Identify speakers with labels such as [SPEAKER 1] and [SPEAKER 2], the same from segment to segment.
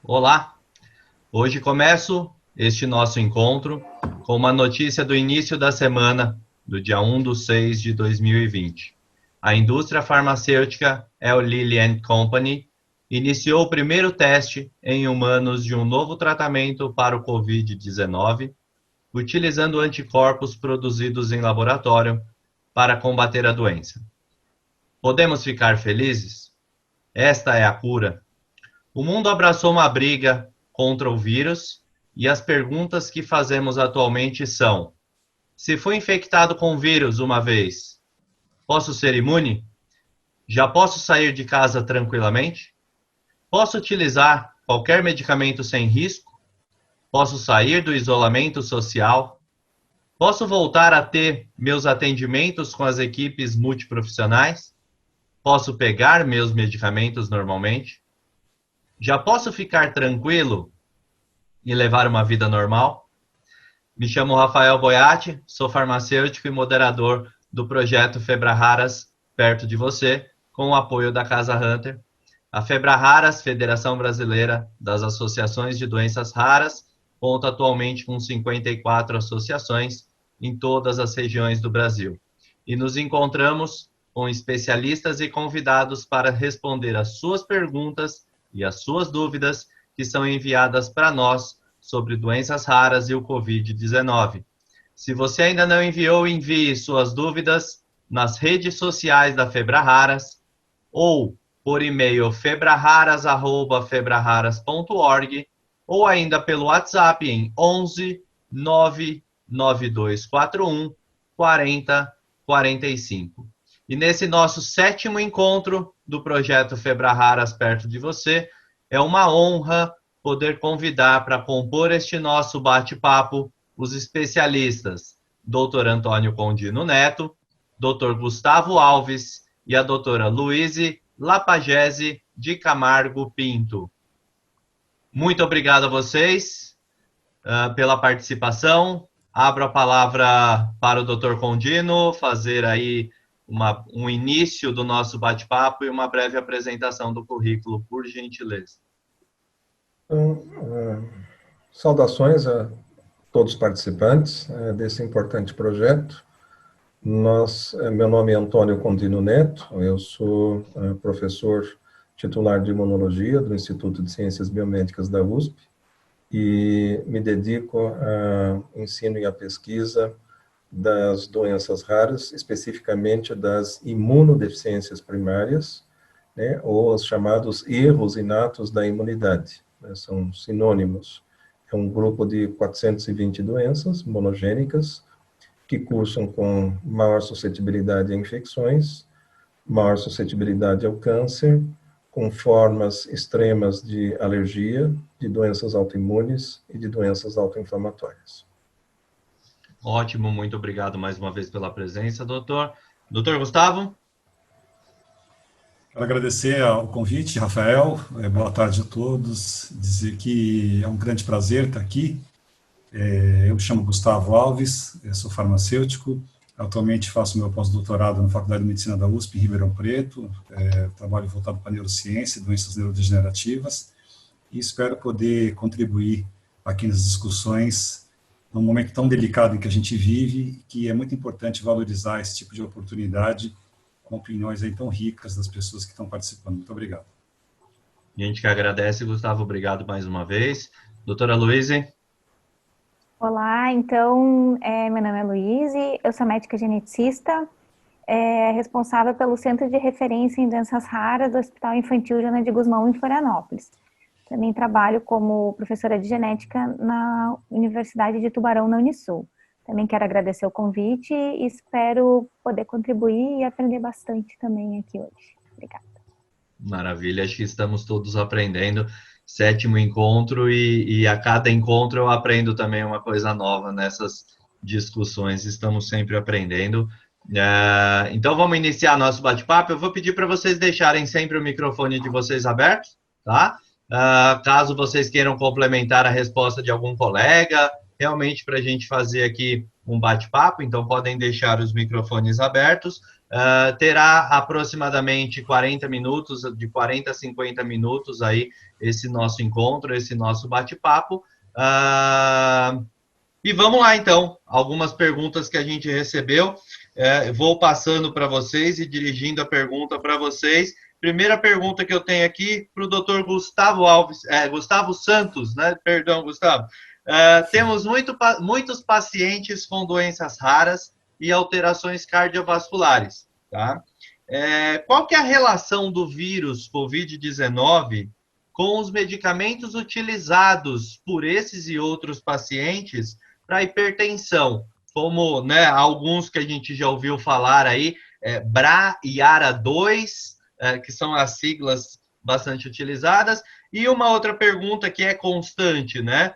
[SPEAKER 1] Olá! Hoje começo este nosso encontro com uma notícia do início da semana, do dia 1/6 de 2020. A indústria farmacêutica Eli Lilly and Company iniciou o primeiro teste em humanos de um novo tratamento para o Covid-19, utilizando anticorpos produzidos em laboratório para combater a doença. Podemos ficar felizes? Esta é a cura. O mundo abraçou uma briga contra o vírus e as perguntas que fazemos atualmente são: se fui infectado com o vírus uma vez, posso ser imune? Já posso sair de casa tranquilamente? Posso utilizar qualquer medicamento sem risco? Posso sair do isolamento social? Posso voltar a ter meus atendimentos com as equipes multiprofissionais? Posso pegar meus medicamentos normalmente? Já posso ficar tranquilo e levar uma vida normal? Me chamo Rafael Boiati, sou farmacêutico e moderador do projeto Febraharas Perto de Você, com o apoio da Casa Hunter. A Febraharas, Federação Brasileira das Associações de Doenças Raras, conta atualmente com 54 associações em todas as regiões do Brasil. E nos encontramos com especialistas e convidados para responder às suas perguntas e as suas dúvidas que são enviadas para nós sobre doenças raras e o Covid-19. Se você ainda não enviou, envie suas dúvidas nas redes sociais da Febraharas ou por e-mail febraharas@febraharas.org ou ainda pelo WhatsApp em 11 99241 4045. E nesse nosso 7º encontro do projeto Febraharas Perto de Você, é uma honra poder convidar para compor este nosso bate-papo os especialistas Dr. Antônio Condino Neto, Dr. Gustavo Alves e a doutora Luíse Lapagese de Camargo Pinto. Muito obrigado a vocês pela participação. Abro a palavra para o Dr. Condino fazer aí um início do nosso bate-papo e uma breve apresentação do currículo, por gentileza.
[SPEAKER 2] Então, saudações a todos os participantes desse importante projeto. Meu nome é Antônio Condino Neto, eu sou professor titular de Imunologia do Instituto de Ciências Biomédicas da USP e me dedico ao ensino e à pesquisa das doenças raras, especificamente das imunodeficiências primárias, né, ou os chamados erros inatos da imunidade, né, são sinônimos. É um grupo de 420 doenças monogênicas que cursam com maior suscetibilidade a infecções, maior suscetibilidade ao câncer, com formas extremas de alergia, de doenças autoimunes e de doenças autoinflamatórias.
[SPEAKER 1] Ótimo, muito obrigado mais uma vez pela presença, doutor. Doutor Gustavo?
[SPEAKER 3] Quero agradecer o convite, Rafael. Boa tarde a todos. Dizer que é um grande prazer estar aqui. Eu me chamo Gustavo Alves, sou farmacêutico. Atualmente faço meu pós-doutorado na Faculdade de Medicina da USP, em Ribeirão Preto. Trabalho voltado para neurociência e doenças neurodegenerativas. E espero poder contribuir aqui nas discussões num momento tão delicado em que a gente vive, que é muito importante valorizar esse tipo de oportunidade com opiniões aí tão ricas das pessoas que estão participando. Muito obrigado.
[SPEAKER 1] A gente que agradece, Gustavo, obrigado mais uma vez. Doutora Luíse?
[SPEAKER 4] Olá, então, meu nome é Luíse, eu sou médica geneticista, responsável pelo Centro de Referência em Doenças Raras do Hospital Infantil Joana de Guzmão, em Florianópolis. Também trabalho como professora de genética na Universidade de Tubarão, na Unisul. Também quero agradecer o convite e espero poder contribuir e aprender bastante também aqui hoje. Obrigada.
[SPEAKER 1] Maravilha, acho que estamos todos aprendendo. 7º encontro e a cada encontro eu aprendo também uma coisa nova nessas discussões. Estamos sempre aprendendo. Então vamos iniciar nosso bate-papo. Eu vou pedir para vocês deixarem sempre o microfone de vocês aberto, tá? Caso vocês queiram complementar a resposta de algum colega, realmente para a gente fazer aqui um bate-papo, então podem deixar os microfones abertos. terá aproximadamente 40 minutos, de 40 a 50 minutos aí, esse nosso encontro, esse nosso bate-papo. E vamos lá, então, algumas perguntas que a gente recebeu. Vou passando para vocês e dirigindo a pergunta para vocês. Primeira pergunta que eu tenho aqui para o doutor Gustavo Alves, Gustavo Santos, né? Perdão, Gustavo. Temos muitos pacientes com doenças raras e alterações cardiovasculares, tá? Qual que é a relação do vírus COVID-19 com os medicamentos utilizados por esses e outros pacientes para hipertensão, como, né, alguns que a gente já ouviu falar aí, BRA e ARA2, que são as siglas bastante utilizadas, e uma outra pergunta que é constante, né?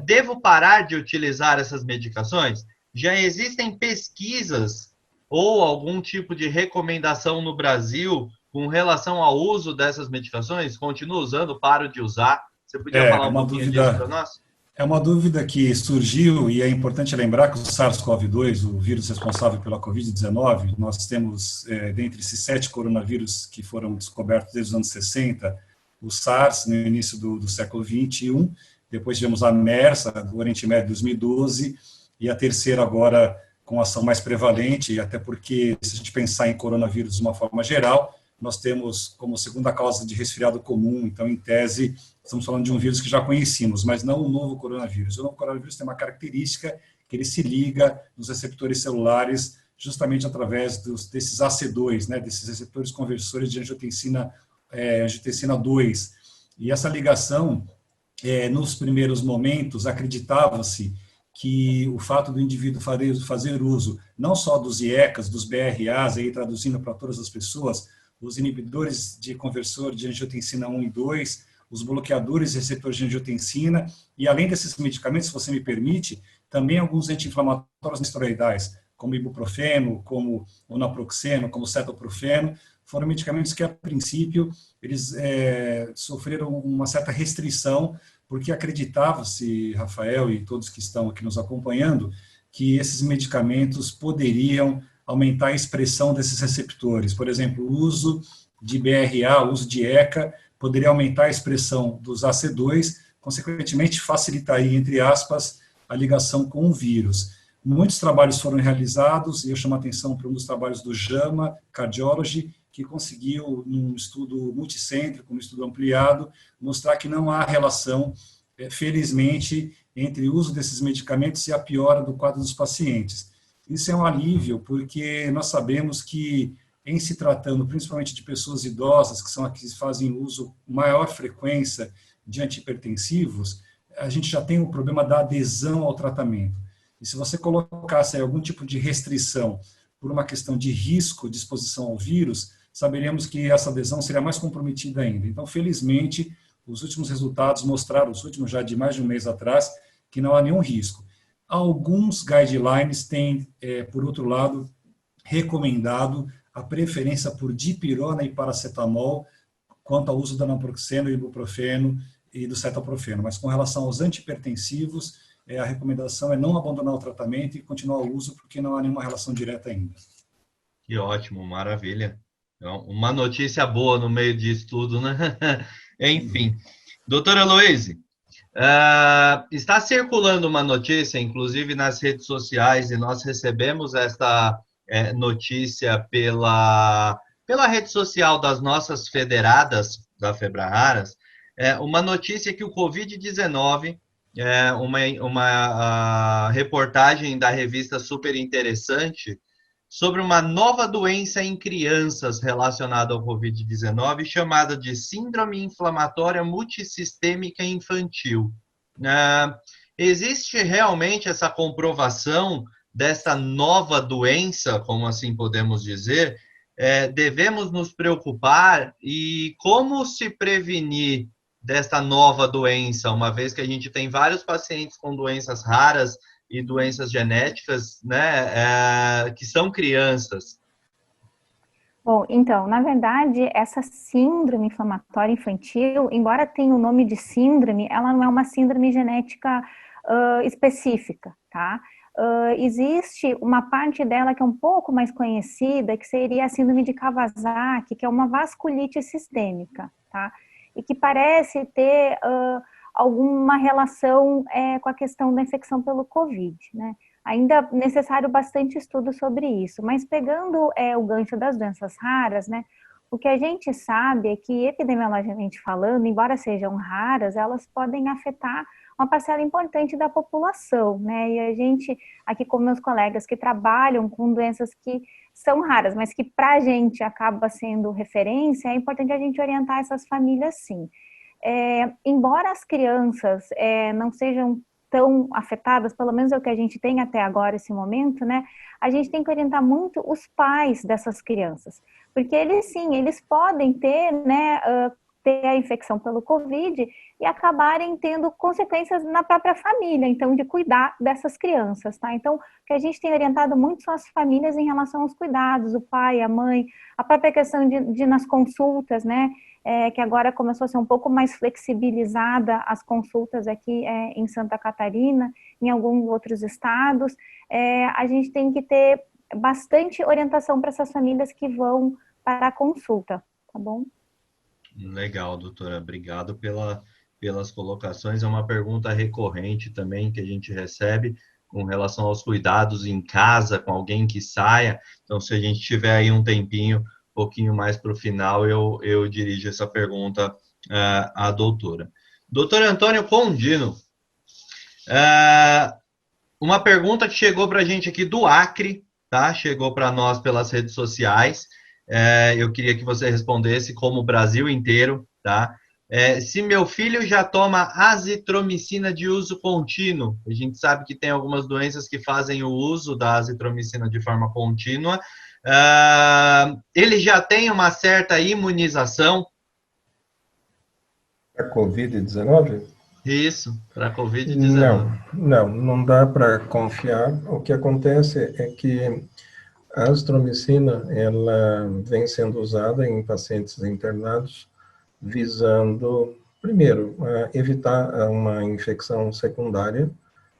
[SPEAKER 1] Devo parar de utilizar essas medicações? Já existem pesquisas ou algum tipo de recomendação no Brasil com relação ao uso dessas medicações? Continuo usando, paro de usar? Você podia falar um pouquinho disso para nós?
[SPEAKER 3] É uma dúvida que surgiu, e é importante lembrar que o SARS-CoV-2, o vírus responsável pela Covid-19, nós temos, dentre esses 7 coronavírus que foram descobertos desde os anos 60, o SARS no início do século XXI, depois tivemos a MERS, do Oriente Médio, em 2012, e a terceira agora com ação mais prevalente, até porque, se a gente pensar em coronavírus de uma forma geral, nós temos como segunda causa de resfriado comum, então, em tese, estamos falando de um vírus que já conhecíamos, mas não o novo coronavírus. O novo coronavírus tem uma característica que ele se liga nos receptores celulares justamente através desses AC2, né, desses receptores conversores de angiotensina 2. E essa ligação, nos primeiros momentos, acreditava-se que o fato do indivíduo fazer uso não só dos IECAs, dos BRAs, aí traduzindo para todas as pessoas, os inibidores de conversor de angiotensina 1 e 2, os bloqueadores de receptores de angiotensina, e além desses medicamentos, se você me permite, também alguns anti-inflamatórios não esteroidais, como ibuprofeno, como o naproxeno, como o cetoprofeno, foram medicamentos que, a princípio, eles sofreram uma certa restrição, porque acreditava-se, Rafael e todos que estão aqui nos acompanhando, que esses medicamentos poderiam aumentar a expressão desses receptores. Por exemplo, o uso de BRA, o uso de ECA, poderia aumentar a expressão dos AC2, consequentemente facilitaria, entre aspas, a ligação com o vírus. Muitos trabalhos foram realizados, e eu chamo a atenção para um dos trabalhos do JAMA Cardiology, que conseguiu, num estudo multicêntrico, num estudo ampliado, mostrar que não há relação, felizmente, entre o uso desses medicamentos e a piora do quadro dos pacientes. Isso é um alívio, porque nós sabemos que, em se tratando principalmente de pessoas idosas, que são as que fazem uso com maior frequência de antihipertensivos, a gente já tem o problema da adesão ao tratamento. E se você colocasse algum tipo de restrição por uma questão de risco de exposição ao vírus, saberíamos que essa adesão seria mais comprometida ainda. Então, felizmente, os últimos resultados mostraram, os últimos já de mais de um mês atrás, que não há nenhum risco. Alguns guidelines têm, por outro lado, recomendado a preferência por dipirona e paracetamol quanto ao uso da naproxeno, ibuprofeno e do cetoprofeno. Mas com relação aos antihipertensivos, a recomendação é não abandonar o tratamento e continuar o uso, porque não há nenhuma relação direta ainda.
[SPEAKER 1] Que ótimo, maravilha. Então, uma notícia boa no meio disso tudo, né? Enfim. Doutora Heloíse, está circulando uma notícia, inclusive nas redes sociais, e nós recebemos esta notícia pela rede social das nossas federadas da Febraharas, uma notícia que o Covid-19, uma reportagem da revista Super Interessante, sobre uma nova doença em crianças relacionada ao Covid-19, chamada de Síndrome Inflamatória Multissistêmica Infantil. Existe realmente essa comprovação dessa nova doença, como assim podemos dizer? Devemos nos preocupar e como se prevenir dessa nova doença, uma vez que a gente tem vários pacientes com doenças raras e doenças genéticas, né, que são crianças.
[SPEAKER 4] Bom, então, na verdade, essa síndrome inflamatória infantil, embora tenha o nome de síndrome, ela não é uma síndrome genética específica, tá? existe uma parte dela que é um pouco mais conhecida, que seria a síndrome de Kawasaki, que é uma vasculite sistêmica, tá? E que parece ter alguma relação com a questão da infecção pelo Covid, né? Ainda é necessário bastante estudo sobre isso, mas pegando o gancho das doenças raras, né? O que a gente sabe é que, epidemiologicamente falando, embora sejam raras, elas podem afetar uma parcela importante da população, né? E a gente, aqui com meus colegas que trabalham com doenças que são raras, mas que para a gente acaba sendo referência, é importante a gente orientar essas famílias, sim. Embora as crianças não sejam tão afetadas, pelo menos é o que a gente tem até agora, esse momento, né? A gente tem que orientar muito os pais dessas crianças, porque eles, sim, eles podem ter, né, ter a infecção pelo Covid e acabarem tendo consequências na própria família, então, de cuidar dessas crianças, tá? Então, o que a gente tem orientado muito são as famílias em relação aos cuidados, o pai, a mãe, a própria questão de nas consultas, né? Que agora começou a ser um pouco mais flexibilizada as consultas aqui em Santa Catarina, em alguns outros estados. A gente tem que ter bastante orientação para essas famílias que vão para a consulta, tá bom?
[SPEAKER 1] Legal, doutora. Obrigado pelas colocações. É uma pergunta recorrente também que a gente recebe com relação aos cuidados em casa, com alguém que saia. Então, se a gente tiver aí um tempinho, um pouquinho mais para o final, eu dirijo essa pergunta à doutora. Doutor Antônio Condino, uma pergunta que chegou para a gente aqui do Acre, tá? Chegou para nós pelas redes sociais. Eu queria que você respondesse como o Brasil inteiro, tá? Se meu filho já toma azitromicina de uso contínuo, a gente sabe que tem algumas doenças que fazem o uso da azitromicina de forma contínua, ele já tem uma certa imunização?
[SPEAKER 2] A Covid-19?
[SPEAKER 1] Isso, para a Covid-19.
[SPEAKER 2] Não dá para confiar. O que acontece é que a azitromicina, ela vem sendo usada em pacientes internados visando, primeiro, evitar uma infecção secundária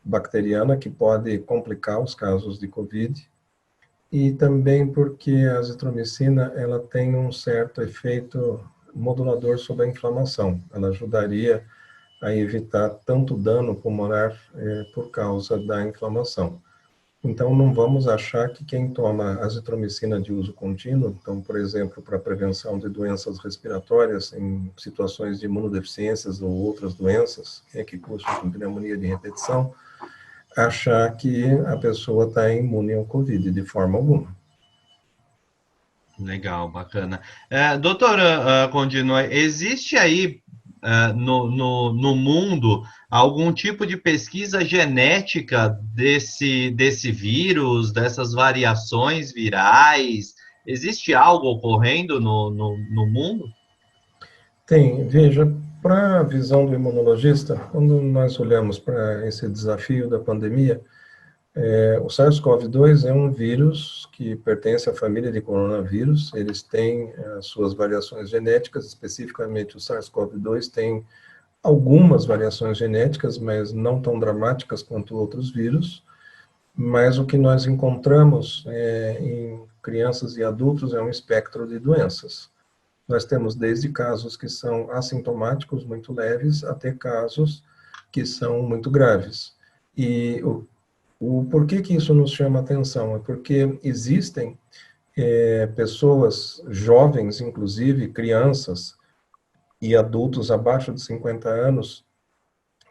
[SPEAKER 2] bacteriana que pode complicar os casos de COVID, e também porque a azitromicina ela tem um certo efeito modulador sobre a inflamação. Ela ajudaria a evitar tanto dano pulmonar por causa da inflamação. Então, não vamos achar que quem toma azitromicina de uso contínuo, então, por exemplo, para prevenção de doenças respiratórias, em situações de imunodeficiências ou outras doenças, que cursam com pneumonia de repetição, achar que a pessoa está imune ao Covid, de forma alguma.
[SPEAKER 1] Legal, bacana. Doutora Condino, existe aí no mundo algum tipo de pesquisa genética desse vírus, dessas variações virais? Existe algo ocorrendo no mundo?
[SPEAKER 2] Tem, veja, para a visão do imunologista, quando nós olhamos para esse desafio da pandemia, o SARS-CoV-2 é um vírus que pertence à família de coronavírus, eles têm as suas variações genéticas, especificamente o SARS-CoV-2 tem algumas variações genéticas, mas não tão dramáticas quanto outros vírus, mas o que nós encontramos em crianças e adultos é um espectro de doenças. Nós temos desde casos que são assintomáticos, muito leves, até casos que são muito graves. E o porquê que isso nos chama atenção? É porque existem pessoas jovens, inclusive crianças e adultos abaixo de 50 anos,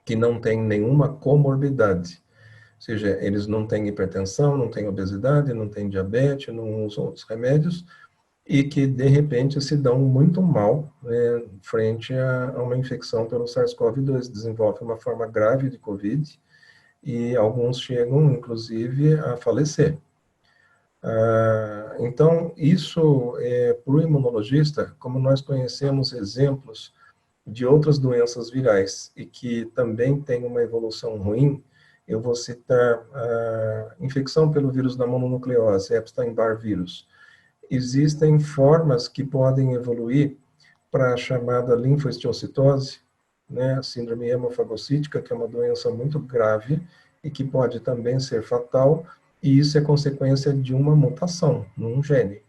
[SPEAKER 2] que não têm nenhuma comorbidade. Ou seja, eles não têm hipertensão, não têm obesidade, não têm diabetes, não usam outros remédios, e que, de repente, se dão muito mal frente a uma infecção pelo SARS-CoV-2, desenvolve uma forma grave de COVID, e alguns chegam, inclusive, a falecer. Então, isso, para o imunologista, como nós conhecemos exemplos de outras doenças virais e que também têm uma evolução ruim, eu vou citar a infecção pelo vírus da mononucleose, Epstein-Barr vírus. Existem formas que podem evoluir para a chamada linfohistiocytose, né, a síndrome hemofagocítica, que é uma doença muito grave e que pode também ser fatal, e isso é consequência de uma mutação num gene.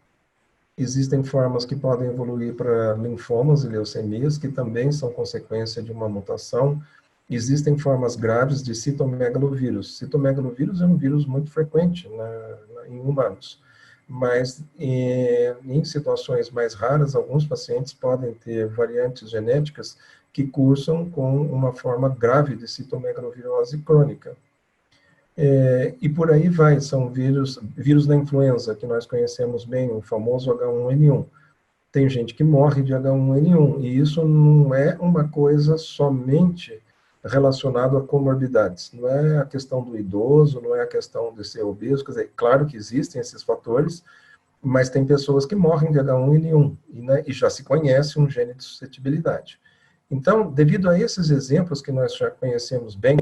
[SPEAKER 2] Existem formas que podem evoluir para linfomas e leucemias, que também são consequência de uma mutação. Existem formas graves de citomegalovírus. Citomegalovírus é um vírus muito frequente em humanos, mas em situações mais raras, alguns pacientes podem ter variantes genéticas que cursam com uma forma grave de citomegalovirose crônica. E por aí vai, são vírus da influenza, que nós conhecemos bem, o famoso H1N1. Tem gente que morre de H1N1, e isso não é uma coisa somente relacionada a comorbidades. Não é a questão do idoso, não é a questão de ser obeso, quer dizer, claro que existem esses fatores, mas tem pessoas que morrem de H1N1, e já se conhece um gene de suscetibilidade. Então, devido a esses exemplos que nós já conhecemos bem,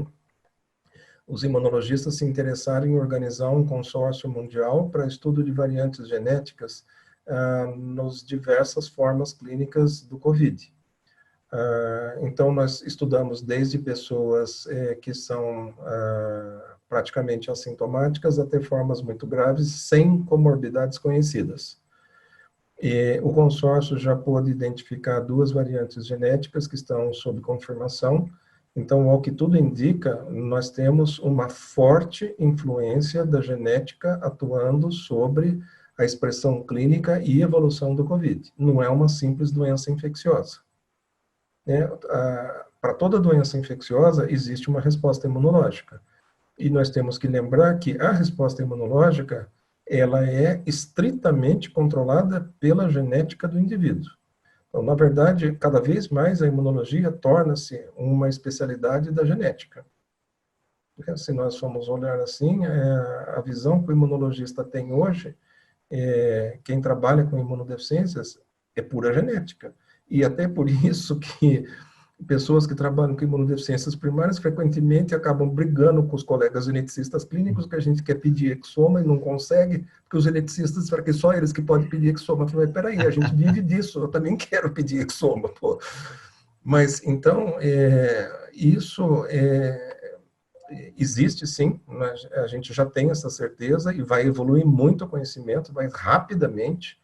[SPEAKER 2] os imunologistas se interessaram em organizar um consórcio mundial para estudo de variantes genéticas nas diversas formas clínicas do COVID. Então, nós estudamos desde pessoas que são praticamente assintomáticas até formas muito graves, sem comorbidades conhecidas. E o consórcio já pôde identificar 2 variantes genéticas que estão sob confirmação. Então, ao que tudo indica, nós temos uma forte influência da genética atuando sobre a expressão clínica e evolução do COVID. Não é uma simples doença infecciosa. Para toda doença infecciosa, existe uma resposta imunológica. E nós temos que lembrar que a resposta imunológica, ela é estritamente controlada pela genética do indivíduo. Então, na verdade, cada vez mais a imunologia torna-se uma especialidade da genética. Porque, se nós formos olhar assim, a visão que o imunologista tem hoje, quem trabalha com imunodeficiências, é pura genética. E até por isso que pessoas que trabalham com imunodeficiências primárias frequentemente acabam brigando com os colegas geneticistas clínicos, que a gente quer pedir exoma e não consegue, porque os geneticistas falam que só eles que podem pedir exoma. Eu falei, peraí, a gente vive disso, eu também quero pedir exoma, pô. Mas, então, isso existe sim, a gente já tem essa certeza e vai evoluir muito o conhecimento, vai rapidamente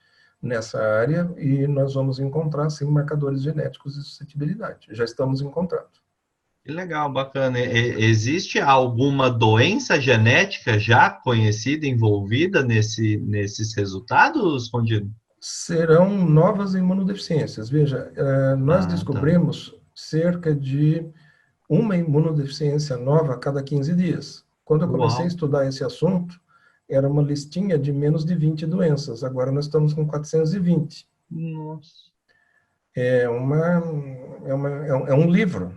[SPEAKER 2] nessa área, e nós vamos encontrar, sim, marcadores genéticos de suscetibilidade. Já estamos encontrando.
[SPEAKER 1] Que legal, bacana. Existe alguma doença genética já conhecida, envolvida nesses resultados, Condido?
[SPEAKER 2] Serão novas imunodeficiências. Veja, nós descobrimos cerca de uma imunodeficiência nova a cada 15 dias. Quando eu comecei a estudar esse assunto, era uma listinha de menos de 20 doenças. Agora nós estamos com 420.
[SPEAKER 1] Nossa.
[SPEAKER 2] É um livro.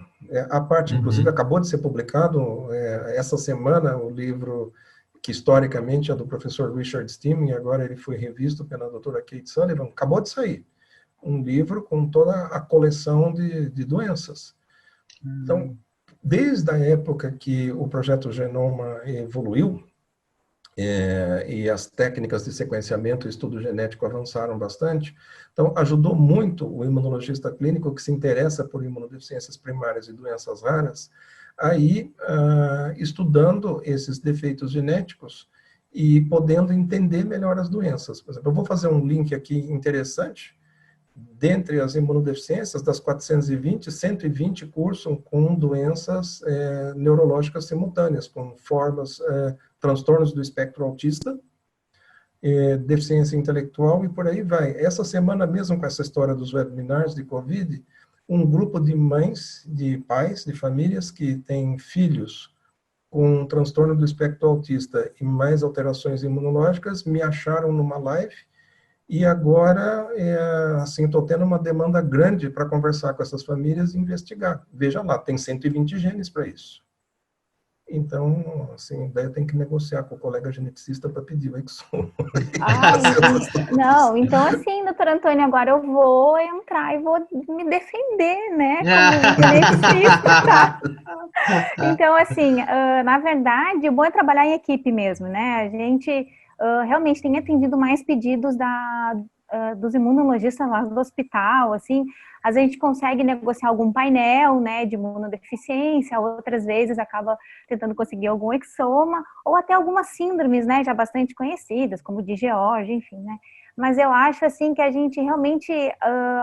[SPEAKER 2] A parte, inclusive, acabou de ser publicado essa semana, o livro que historicamente é do professor Richard Stemming, e agora ele foi revisto pela doutora Kate Sullivan, acabou de sair. Um livro com toda a coleção de doenças. Então, desde a época que o projeto Genoma evoluiu, e as técnicas de sequenciamento e estudo genético avançaram bastante, então ajudou muito o imunologista clínico que se interessa por imunodeficiências primárias e doenças raras, a ir estudando esses defeitos genéticos e podendo entender melhor as doenças. Por exemplo, eu vou fazer um link aqui interessante. Dentre as imunodeficiências, das 420, 120 cursam com doenças neurológicas simultâneas, com formas, transtornos do espectro autista, deficiência intelectual e por aí vai. Essa semana mesmo, com essa história dos webinars de COVID, um grupo de mães, de pais, de famílias que têm filhos com transtorno do espectro autista e mais alterações imunológicas me acharam numa live. E agora, assim, estou tendo uma demanda grande para conversar com essas famílias e investigar. Veja lá, tem 120 genes para isso. Então, assim, daí eu tenho que negociar com o colega geneticista para pedir o exoma.
[SPEAKER 4] Não, então assim, doutor Antônio, agora eu vou entrar e vou me defender, né, como geneticista, tá? Então, assim, na verdade, o bom é trabalhar em equipe mesmo, né? A gente realmente tem atendido mais pedidos dos imunologistas lá do hospital, assim, às vezes a gente consegue negociar algum painel, né, de imunodeficiência, outras vezes acaba tentando conseguir algum exoma, ou até algumas síndromes, né, já bastante conhecidas, como de George, enfim, né. Mas eu acho, assim, que a gente realmente,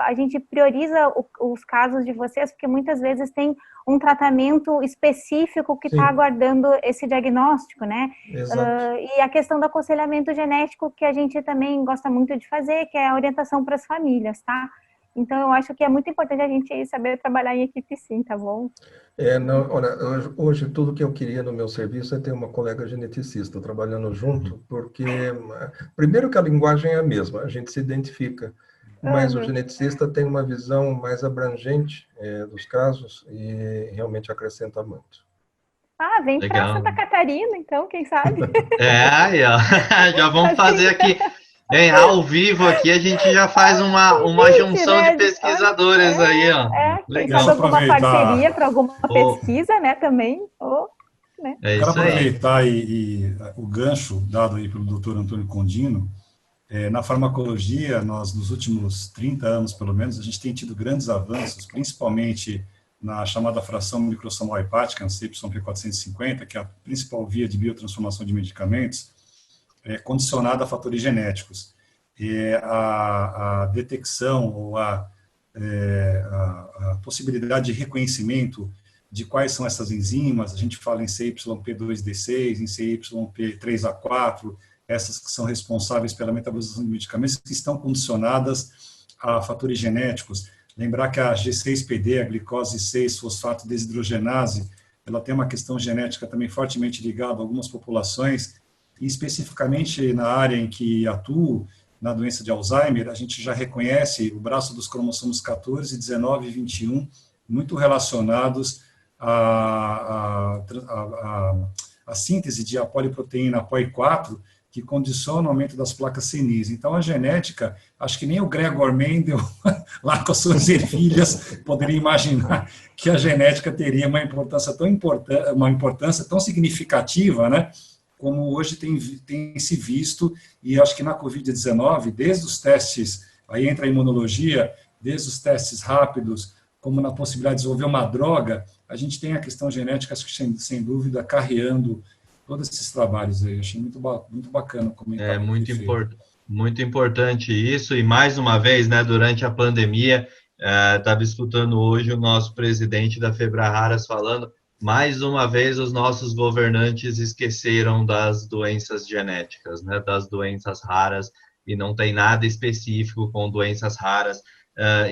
[SPEAKER 4] a gente prioriza os casos de vocês, porque muitas vezes tem um tratamento específico que está
[SPEAKER 2] Sim,
[SPEAKER 4] aguardando esse diagnóstico, né?
[SPEAKER 2] exato.
[SPEAKER 4] E a questão do aconselhamento genético, que a gente também gosta muito de fazer, que é a orientação para as famílias, tá? Então, eu acho que é muito importante a gente saber trabalhar em equipe sim, tá bom?
[SPEAKER 2] Não, olha, hoje tudo que eu queria no meu serviço é ter uma colega geneticista trabalhando junto, porque, primeiro que a linguagem é a mesma, a gente se identifica, mas o
[SPEAKER 4] Uhum.
[SPEAKER 2] geneticista tem uma visão mais abrangente, dos casos e realmente acrescenta muito.
[SPEAKER 4] Ah, vem para Santa
[SPEAKER 1] Legal.
[SPEAKER 4] Catarina, então, quem sabe?
[SPEAKER 1] Aí, ó. Já
[SPEAKER 4] A
[SPEAKER 1] vamos fazer
[SPEAKER 4] gente,
[SPEAKER 1] aqui, hein, ao vivo aqui, a gente já faz uma
[SPEAKER 4] convite,
[SPEAKER 1] junção de
[SPEAKER 4] né? Olha,
[SPEAKER 1] pesquisadores aí, ó.
[SPEAKER 4] quem
[SPEAKER 3] Deixa
[SPEAKER 4] sabe
[SPEAKER 3] eu
[SPEAKER 1] Legal.
[SPEAKER 4] alguma parceria
[SPEAKER 3] aproveitar,
[SPEAKER 4] para alguma
[SPEAKER 1] Ô,
[SPEAKER 4] pesquisa, né, também. Oh, né?
[SPEAKER 3] eu
[SPEAKER 1] é
[SPEAKER 3] quero
[SPEAKER 1] isso aí.
[SPEAKER 3] aproveitar o gancho dado aí pelo Dr. Antônio Condino. Na farmacologia, nós, nos últimos 30 anos, pelo menos, a gente tem tido grandes avanços, principalmente na chamada fração microsomal hepática, a CYP450, que é a principal via de biotransformação de medicamentos, condicionada a fatores genéticos. A detecção ou a possibilidade de reconhecimento de quais são essas enzimas, a gente fala em CYP2D6, em CYP3A4, essas que são responsáveis pela metabolização de medicamentos, que estão condicionadas a fatores genéticos. Lembrar que a G6PD, a glicose 6-fosfato desidrogenase, ela tem uma questão genética também fortemente ligada a algumas populações, e especificamente na área em que atuo, na doença de Alzheimer, a gente já reconhece o braço dos cromossomos 14, 19 e 21, muito relacionados à síntese de apoliproteína APOE4, que condiciona o aumento das placas senis. Então, a genética, acho que nem o Gregor Mendel, lá com as suas ervilhas, poderia imaginar que a genética teria uma importância tão significativa, né, como hoje tem se visto, e acho que na Covid-19, desde os testes, aí entra a imunologia, desde os testes rápidos, como na possibilidade de desenvolver uma droga, a gente tem a questão genética, acho que sem dúvida, carreando todos esses trabalhos aí. Achei muito bacana o
[SPEAKER 1] É
[SPEAKER 3] comentário que foi feito.
[SPEAKER 1] muito importante isso, e mais uma vez, né, durante a pandemia, estava escutando hoje o nosso presidente da Febraharas falando, mais uma vez os nossos governantes esqueceram das doenças genéticas, né, das doenças raras, e não tem nada específico com doenças raras,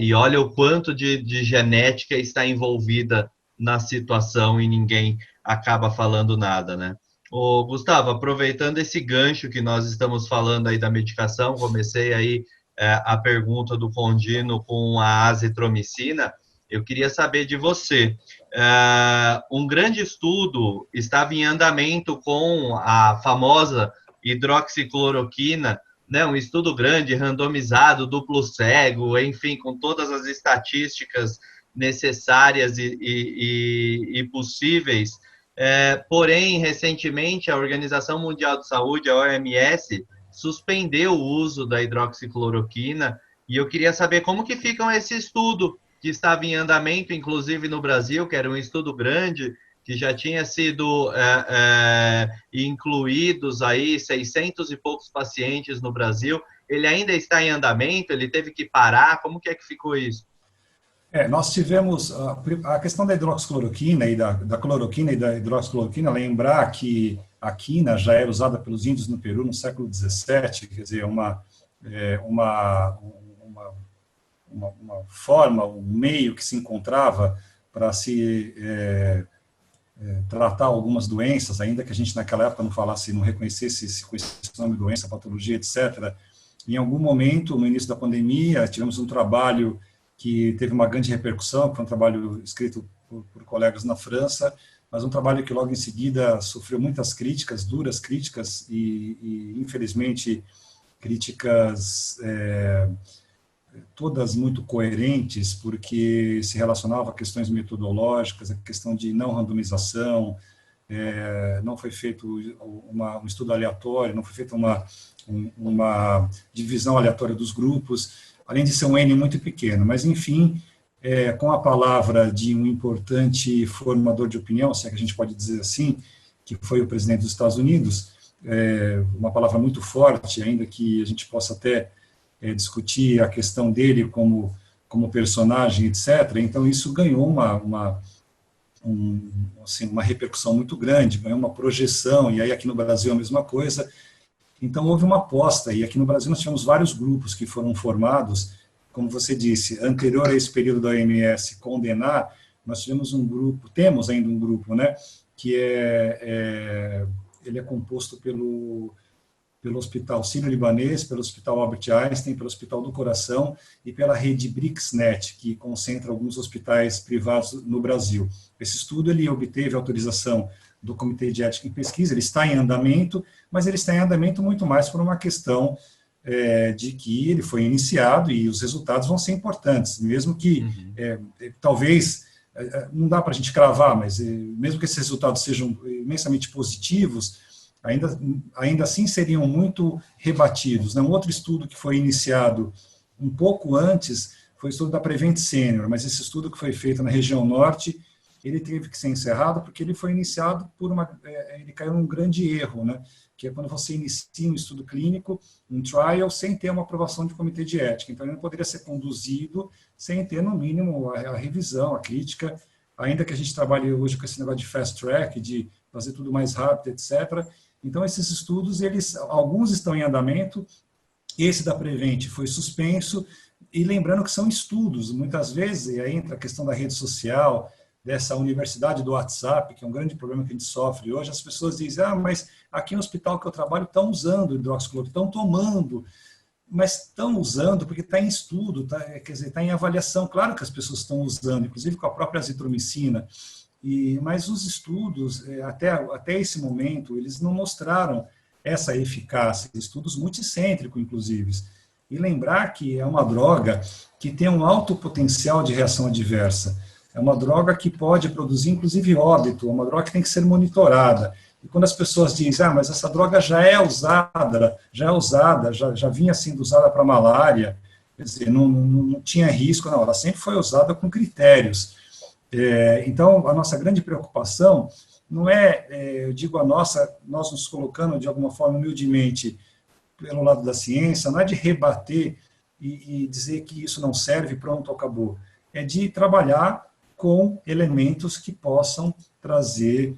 [SPEAKER 1] e olha o quanto de genética está envolvida na situação e ninguém acaba falando nada, né? Ô, Gustavo, aproveitando esse gancho que nós estamos falando aí da medicação, comecei aí a pergunta do Condino com a azitromicina, eu queria saber de você. Um grande estudo estava em andamento com a famosa hidroxicloroquina, né, um estudo grande, randomizado, duplo cego, enfim, com todas as estatísticas necessárias e possíveis. Porém, recentemente, a Organização Mundial de Saúde, a OMS, suspendeu o uso da hidroxicloroquina, e eu queria saber como que fica esse estudo que estava em andamento, inclusive no Brasil, que era um estudo grande, que já tinha sido incluídos aí 600 e poucos pacientes no Brasil. Ele ainda está em andamento? Ele teve que parar? Como que ficou isso?
[SPEAKER 3] Nós tivemos a questão da hidroxicloroquina e da cloroquina e da hidroxicloroquina, lembrar que a quina já era usada pelos índios no Peru no século XVII, quer dizer, uma forma, um meio que se encontrava para se tratar algumas doenças, ainda que a gente naquela época não falasse, não reconhecesse esse nome de doença, patologia, etc. Em algum momento, no início da pandemia, tivemos um trabalho que teve uma grande repercussão, que foi um trabalho escrito por colegas na França, mas um trabalho que logo em seguida sofreu muitas críticas, duras críticas, e infelizmente críticas todas muito coerentes, porque se relacionava a questões metodológicas, a questão de não randomização, não foi feito um estudo aleatório, não foi feita uma divisão aleatória dos grupos, além de ser um N muito pequeno. Mas, enfim, com a palavra de um importante formador de opinião, se é que a gente pode dizer assim, que foi o presidente dos Estados Unidos, uma palavra muito forte, ainda que a gente possa até discutir a questão dele como personagem, etc. Então, isso ganhou uma repercussão muito grande, ganhou uma projeção, e aí aqui no Brasil a mesma coisa. Então, houve uma aposta, e aqui no Brasil nós tivemos vários grupos que foram formados, como você disse, anterior a esse período da OMS condenar, nós tivemos temos ainda um grupo, né, que ele é composto pelo Hospital Sírio-Libanês, pelo Hospital Albert Einstein, pelo Hospital do Coração e pela rede BRICS-NET, que concentra alguns hospitais privados no Brasil. Esse estudo ele obteve autorização do Comitê de Ética em Pesquisa, ele está em andamento, mas ele está em andamento muito mais por uma questão de que ele foi iniciado e os resultados vão ser importantes, mesmo que talvez, não dá para a gente cravar, mas mesmo que esses resultados sejam imensamente positivos, ainda assim seriam muito rebatidos. Um outro estudo que foi iniciado um pouco antes foi o estudo da Prevent Senior, mas esse estudo que foi feito na região norte, ele teve que ser encerrado porque ele foi iniciado ele caiu num grande erro, né? Que é quando você inicia um estudo clínico, um trial, sem ter uma aprovação de comitê de ética. Então, ele não poderia ser conduzido sem ter, no mínimo, a revisão, a crítica, ainda que a gente trabalhe hoje com esse negócio de fast track, de fazer tudo mais rápido, etc. Então, esses estudos, alguns estão em andamento, esse da Prevent foi suspenso, e lembrando que são estudos, muitas vezes, e aí entra a questão da rede social, dessa universidade do WhatsApp, que é um grande problema que a gente sofre hoje, as pessoas dizem, mas aqui no hospital que eu trabalho estão usando hidroxicloroquina, estão tomando, mas estão usando porque está em estudo, quer dizer, está em avaliação, claro que as pessoas estão usando, inclusive com a própria azitromicina, mas os estudos, até esse momento, eles não mostraram essa eficácia, estudos multicêntricos, inclusive. E lembrar que é uma droga que tem um alto potencial de reação adversa. É uma droga que pode produzir, inclusive, óbito, é uma droga que tem que ser monitorada. E quando as pessoas dizem, mas essa droga já vinha sendo usada para malária, quer dizer, não tinha risco, não, ela sempre foi usada com critérios. Então, a nossa grande preocupação não eu digo nós nos colocando de alguma forma humildemente pelo lado da ciência, não é de rebater e dizer que isso não serve, pronto, acabou. É de trabalhar com elementos que possam trazer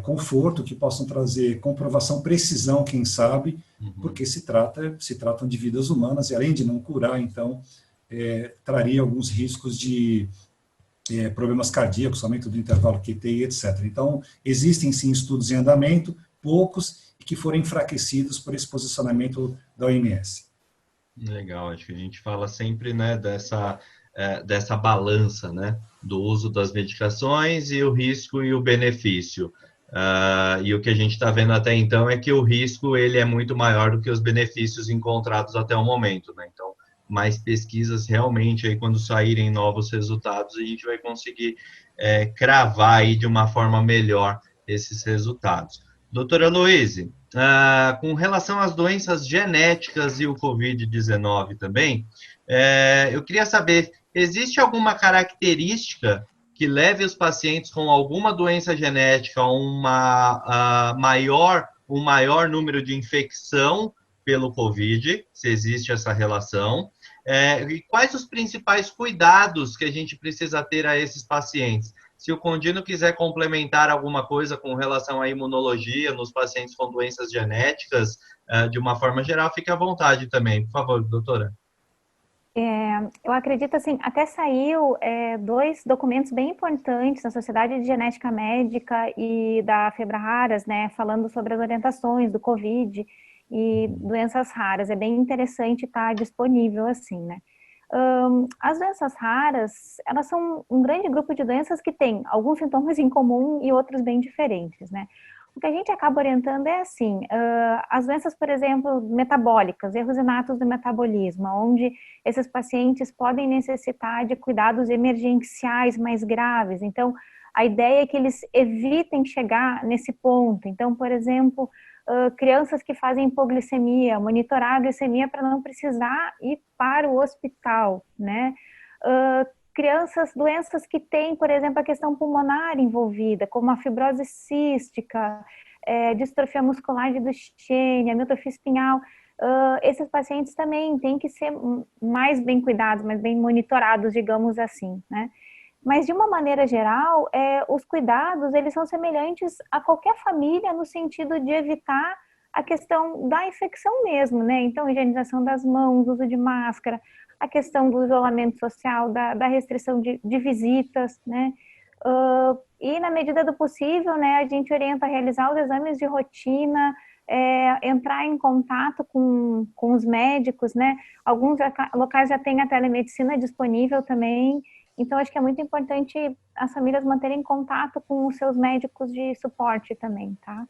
[SPEAKER 3] conforto, que possam trazer comprovação, precisão, quem sabe, porque se tratam de vidas humanas, e além de não curar, então, traria alguns riscos de problemas cardíacos, aumento do intervalo QTI, etc. Então, existem sim estudos em andamento, poucos, que foram enfraquecidos por esse posicionamento da OMS.
[SPEAKER 1] Legal, acho que a gente fala sempre, né, dessa balança, né, do uso das medicações e o risco e o benefício. E o que a gente está vendo até então é que o risco ele é muito maior do que os benefícios encontrados até o momento, né? Então, mais pesquisas realmente, aí, quando saírem novos resultados, a gente vai conseguir cravar aí de uma forma melhor esses resultados. Doutora Luíse, com relação às doenças genéticas e o Covid-19 também, eu queria saber, existe alguma característica que leve os pacientes com alguma doença genética a um maior número de infecção pelo Covid, se existe essa relação, e quais os principais cuidados que a gente precisa ter a esses pacientes? Se o Condino quiser complementar alguma coisa com relação à imunologia nos pacientes com doenças genéticas, de uma forma geral, fique à vontade também. Por favor, doutora.
[SPEAKER 4] Eu acredito, assim, até saiu 2 documentos bem importantes da Sociedade de Genética Médica e da Febraras, né, falando sobre as orientações do Covid e doenças raras. É bem interessante estar disponível, assim, né. As doenças raras, elas são um grande grupo de doenças que tem alguns sintomas em comum e outros bem diferentes, né. O que a gente acaba orientando é assim, as doenças, por exemplo, metabólicas, erros inatos do metabolismo, onde esses pacientes podem necessitar de cuidados emergenciais mais graves. Então, a ideia é que eles evitem chegar nesse ponto. Então, por exemplo, crianças que fazem hipoglicemia, monitorar a glicemia para não precisar ir para o hospital, né? Doenças que têm, por exemplo, a questão pulmonar envolvida, como a fibrose cística, distrofia muscular de Duchenne, amiotropia espinhal, esses pacientes também têm que ser mais bem cuidados, mais bem monitorados, digamos assim, né? Mas, de uma maneira geral, os cuidados, eles são semelhantes a qualquer família no sentido de evitar a questão da infecção mesmo, né? Então, higienização das mãos, uso de máscara, a questão do isolamento social, da restrição de visitas, né? E, na medida do possível, né, a gente orienta a realizar os exames de rotina, entrar em contato com os médicos, né? Alguns locais já têm a telemedicina disponível também. Então, acho que é muito importante as famílias manterem contato com os seus médicos de suporte também, tá?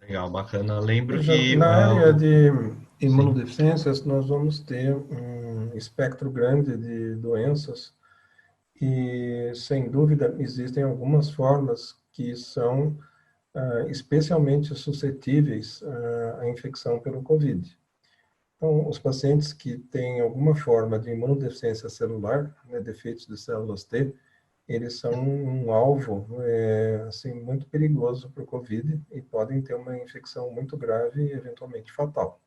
[SPEAKER 1] Legal, bacana. Lembro
[SPEAKER 2] Já
[SPEAKER 1] que...
[SPEAKER 2] na área de
[SPEAKER 1] Sim.
[SPEAKER 2] imunodeficiências, nós vamos ter um espectro grande de doenças e, sem dúvida, existem algumas formas que são especialmente suscetíveis à infecção pelo COVID. Então, os pacientes que têm alguma forma de imunodeficiência celular, né, defeitos de células T, eles são um alvo assim, muito perigoso para o COVID e podem ter uma infecção muito grave e eventualmente fatal.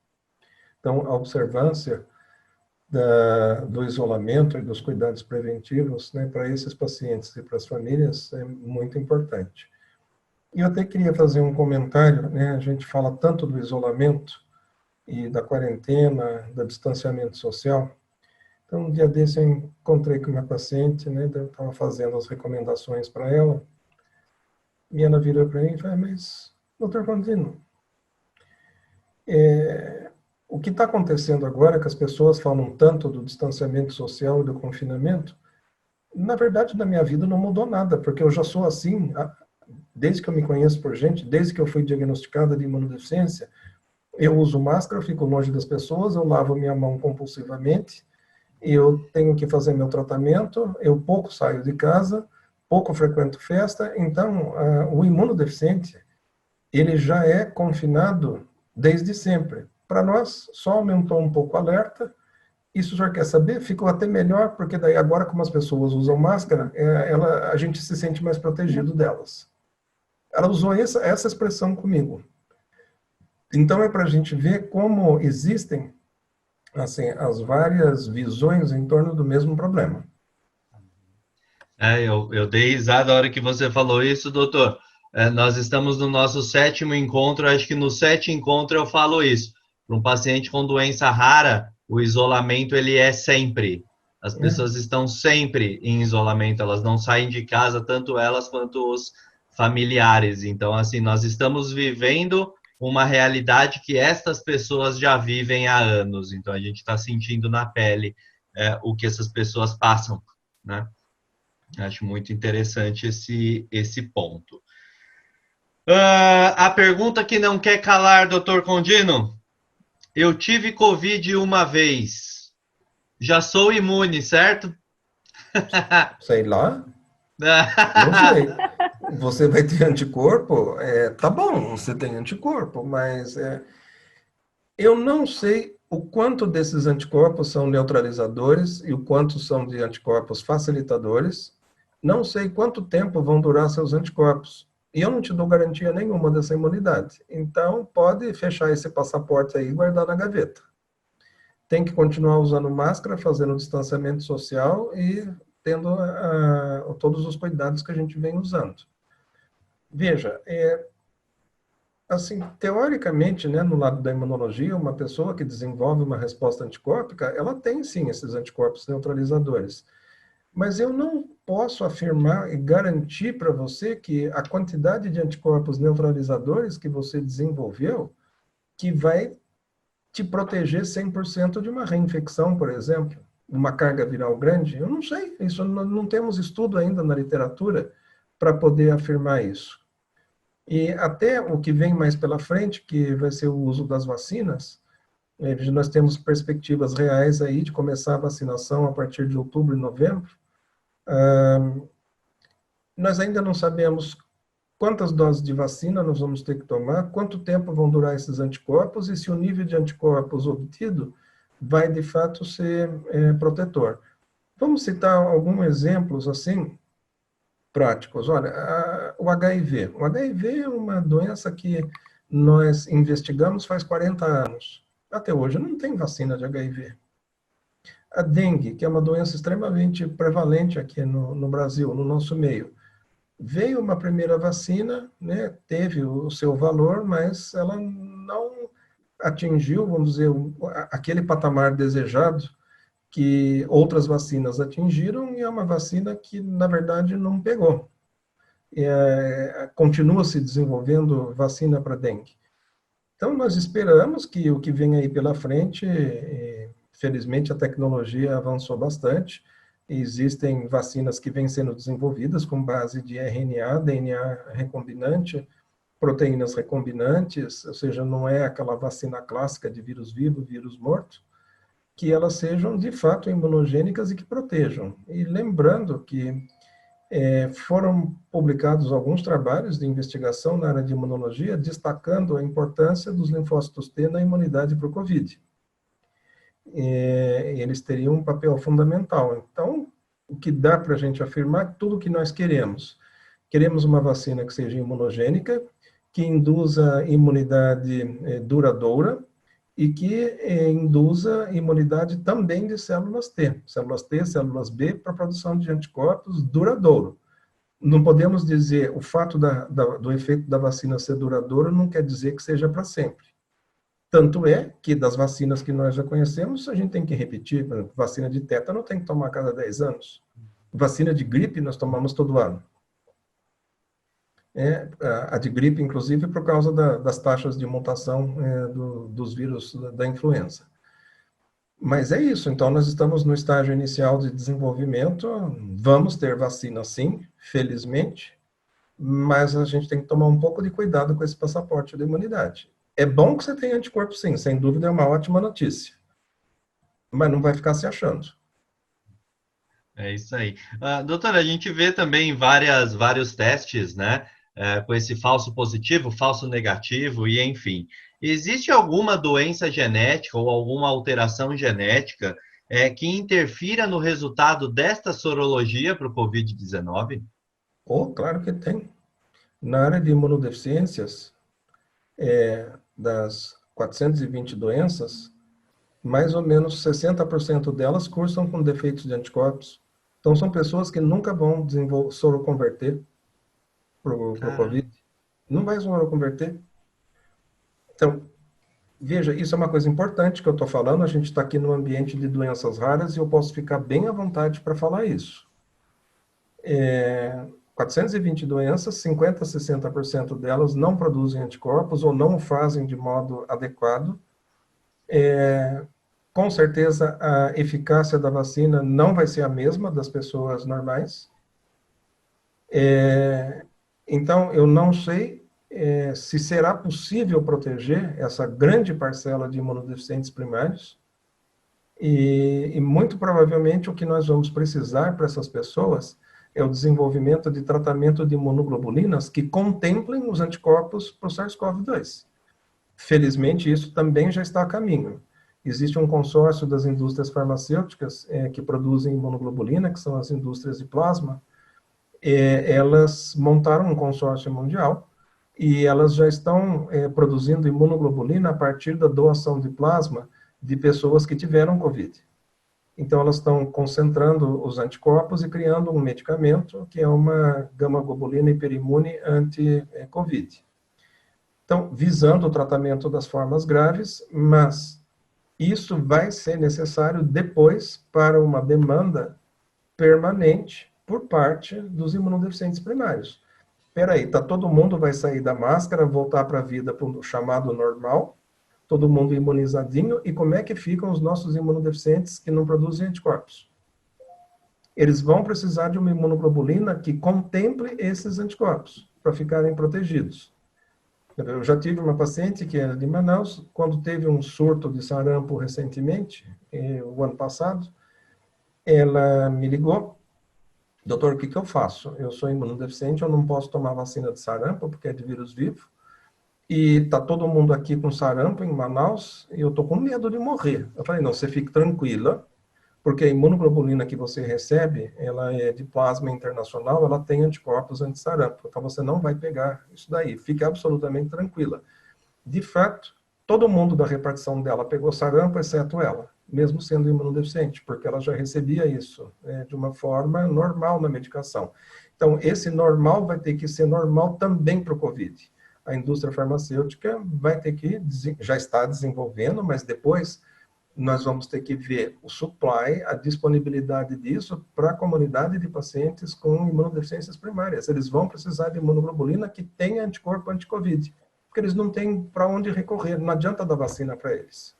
[SPEAKER 2] Então, a observância do isolamento e dos cuidados preventivos, né, para esses pacientes e para as famílias é muito importante. E eu até queria fazer um comentário, né, a gente fala tanto do isolamento e da quarentena, do distanciamento social. Então, um dia desse eu encontrei com uma paciente, né, eu estava fazendo as recomendações para ela, e ela virou para mim e falou, mas, doutor Contino, o que está acontecendo agora, que as pessoas falam tanto do distanciamento social e do confinamento, na verdade, na minha vida não mudou nada, porque eu já sou assim, desde que eu me conheço por gente, desde que eu fui diagnosticada de imunodeficiência, eu uso máscara, eu fico longe das pessoas, eu lavo minha mão compulsivamente, eu tenho que fazer meu tratamento, eu pouco saio de casa, pouco frequento festa, então o imunodeficiente, ele já é confinado desde sempre. Para nós, só aumentou um pouco o alerta, isso já quer saber, ficou até melhor, porque daí agora, como as pessoas usam máscara, a gente se sente mais protegido delas. Ela usou essa expressão comigo. Então é para a gente ver como existem assim, as várias visões em torno do mesmo problema.
[SPEAKER 1] Eu dei risada na hora que você falou isso, doutor. Nós estamos no nosso 7º encontro, acho que no 7º encontro eu falo isso. Para um paciente com doença rara, o isolamento ele é sempre. As pessoas estão sempre em isolamento, elas não saem de casa, tanto elas quanto os familiares. Então, assim, nós estamos vivendo uma realidade que estas pessoas já vivem há anos. Então, a gente está sentindo na pele o que essas pessoas passam, né? Acho muito interessante esse ponto. A pergunta que não quer calar, doutor Condino. Eu tive Covid uma vez. Já sou imune, certo?
[SPEAKER 2] Sei lá. Não sei. Você vai ter anticorpo? Tá bom, você tem anticorpo, mas eu não sei o quanto desses anticorpos são neutralizadores e o quanto são de anticorpos facilitadores. Não sei quanto tempo vão durar seus anticorpos. E eu não te dou garantia nenhuma dessa imunidade. Então, pode fechar esse passaporte aí e guardar na gaveta. Tem que continuar usando máscara, fazendo distanciamento social e tendo todos os cuidados que a gente vem usando. Veja, assim, teoricamente, né, no lado da imunologia, uma pessoa que desenvolve uma resposta anticórpica, ela tem sim esses anticorpos neutralizadores. Mas eu não posso afirmar e garantir para você que a quantidade de anticorpos neutralizadores que você desenvolveu, que vai te proteger 100% de uma reinfecção, por exemplo, uma carga viral grande. Eu não sei, isso não temos estudo ainda na literatura para poder afirmar isso. E até o que vem mais pela frente, que vai ser o uso das vacinas, nós temos perspectivas reais aí de começar a vacinação a partir de outubro e novembro. nós ainda não sabemos quantas doses de vacina nós vamos ter que tomar, quanto tempo vão durar esses anticorpos e se o nível de anticorpos obtido vai, de fato, ser protetor. Vamos citar alguns exemplos, assim, práticos. Olha, o HIV. O HIV é uma doença que nós investigamos faz 40 anos. Até hoje não tem vacina de HIV. A dengue, que é uma doença extremamente prevalente aqui no Brasil, no nosso meio. Veio uma primeira vacina, né, teve o seu valor, mas ela não atingiu, vamos dizer, aquele patamar desejado que outras vacinas atingiram, e é uma vacina que, na verdade, não pegou. Continua se desenvolvendo vacina para dengue. Então, nós esperamos que o que vem aí pela frente, felizmente a tecnologia avançou bastante, existem vacinas que vêm sendo desenvolvidas com base de RNA, DNA recombinante, proteínas recombinantes, ou seja, não é aquela vacina clássica de vírus vivo, vírus morto, que elas sejam de fato imunogênicas e que protejam. E lembrando que foram publicados alguns trabalhos de investigação na área de imunologia, destacando a importância dos linfócitos T na imunidade para o COVID. Eles teriam um papel fundamental. Então, o que dá para a gente afirmar, tudo o que nós queremos. Queremos uma vacina que seja imunogênica, que induza imunidade duradoura e que induza imunidade também de células T, células B, para a produção de anticorpos duradouro. Não podemos dizer, o fato do efeito da vacina ser duradouro não quer dizer que seja para sempre. Tanto é que das vacinas que nós já conhecemos, a gente tem que repetir. Por exemplo, vacina de tétano tem que tomar a cada 10 anos. Vacina de gripe nós tomamos todo ano. A de gripe, inclusive, por causa das taxas de mutação dos vírus da influenza. Mas é isso, então nós estamos no estágio inicial de desenvolvimento, vamos ter vacina sim, felizmente, mas a gente tem que tomar um pouco de cuidado com esse passaporte da imunidade. É bom que você tenha anticorpo sim, sem dúvida é uma ótima notícia, mas não vai ficar se achando.
[SPEAKER 1] É isso aí. Doutora, a gente vê também vários testes, né? Com esse falso positivo, falso negativo e enfim. Existe alguma doença genética ou alguma alteração genética que interfira no resultado desta sorologia para o COVID-19?
[SPEAKER 2] Claro que tem. Na área de imunodeficiências, das 420 doenças, mais ou menos 60% delas cursam com defeitos de anticorpos. Então, são pessoas que nunca vão soroconverter para o COVID. Não vai soroconverter. Então, veja, isso é uma coisa importante que eu estou falando. A gente está aqui no ambiente de doenças raras e eu posso ficar bem à vontade para falar isso. 420 doenças, 50% a 60% delas não produzem anticorpos ou não o fazem de modo adequado. Com certeza, a eficácia da vacina não vai ser a mesma das pessoas normais. Então, eu não sei se será possível proteger essa grande parcela de imunodeficientes primários. E muito provavelmente o que nós vamos precisar para essas pessoas é o desenvolvimento de tratamento de imunoglobulinas que contemplem os anticorpos para o SARS-CoV-2. Felizmente, isso também já está a caminho. Existe um consórcio das indústrias farmacêuticas que produzem imunoglobulina, que são as indústrias de plasma. Elas montaram um consórcio mundial e elas já estão produzindo imunoglobulina a partir da doação de plasma de pessoas que tiveram COVID. Então, elas estão concentrando os anticorpos e criando um medicamento que é uma gama-globulina hiperimune anti-COVID. Então, visando o tratamento das formas graves, mas isso vai ser necessário depois para uma demanda permanente por parte dos imunodeficientes primários. Espera aí, todo mundo vai sair da máscara, voltar para a vida para o chamado normal, todo mundo imunizadinho, e como é que ficam os nossos imunodeficientes que não produzem anticorpos? Eles vão precisar de uma imunoglobulina que contemple esses anticorpos, para ficarem protegidos. Eu já tive uma paciente que era de Manaus, quando teve um surto de sarampo recentemente, o ano passado, ela me ligou doutor, o que que eu faço? Eu sou imunodeficiente, eu não posso tomar vacina de sarampo, porque é de vírus vivo, e tá todo mundo aqui com sarampo em Manaus, e eu tô com medo de morrer. Eu falei, não, você fique tranquila, porque a imunoglobulina que você recebe, ela é de plasma internacional, ela tem anticorpos anti-sarampo, então você não vai pegar isso daí, fique absolutamente tranquila. De fato, todo mundo da repartição dela pegou sarampo, exceto ela, mesmo sendo imunodeficiente, porque ela já recebia isso de uma forma normal na medicação. Então, esse normal vai ter que ser normal também para o COVID. A indústria farmacêutica vai ter que, já está desenvolvendo, mas depois nós vamos ter que ver o supply, a disponibilidade disso para a comunidade de pacientes com imunodeficiências primárias. Eles vão precisar de imunoglobulina que tenha anticorpo anti-Covid, porque eles não têm para onde recorrer, não adianta dar vacina para eles.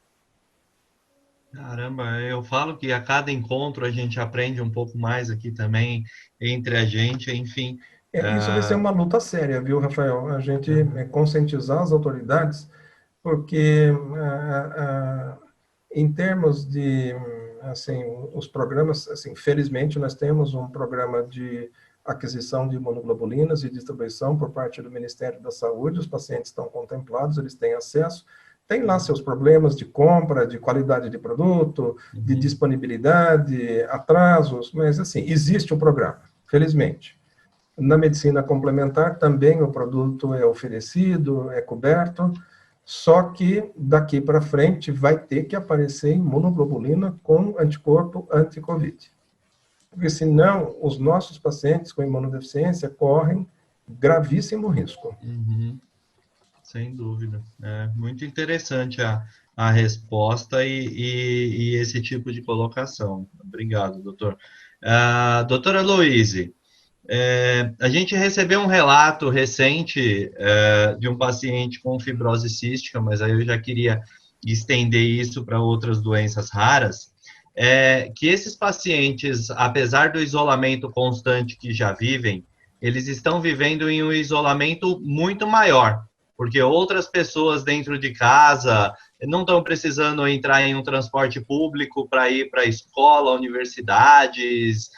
[SPEAKER 1] Caramba, eu falo que a cada encontro a gente aprende um pouco mais aqui também entre a gente, enfim.
[SPEAKER 2] Isso vai ser uma luta séria, viu, Rafael? A gente conscientizar as autoridades, porque em termos de, assim, os programas, assim, felizmente nós temos um programa de aquisição de imunoglobulinas e distribuição por parte do Ministério da Saúde, os pacientes estão contemplados, eles têm acesso, tem lá seus problemas de compra, de qualidade de produto, de disponibilidade, atrasos, mas assim, existe o programa, felizmente. Na medicina complementar também o produto é oferecido, é coberto, só que daqui para frente vai ter que aparecer imunoglobulina com anticorpo anti-Covid. Porque senão os nossos pacientes com imunodeficiência correm gravíssimo risco.
[SPEAKER 1] Sem dúvida. É muito interessante a resposta e esse tipo de colocação. Obrigado, doutor. Doutora Louise, a gente recebeu um relato recente de um paciente com fibrose cística, mas aí eu já queria estender isso para outras doenças raras, que esses pacientes, apesar do isolamento constante que já vivem, eles estão vivendo em um isolamento muito maior, porque outras pessoas dentro de casa não estão precisando entrar em um transporte público para ir para a escola, universidades,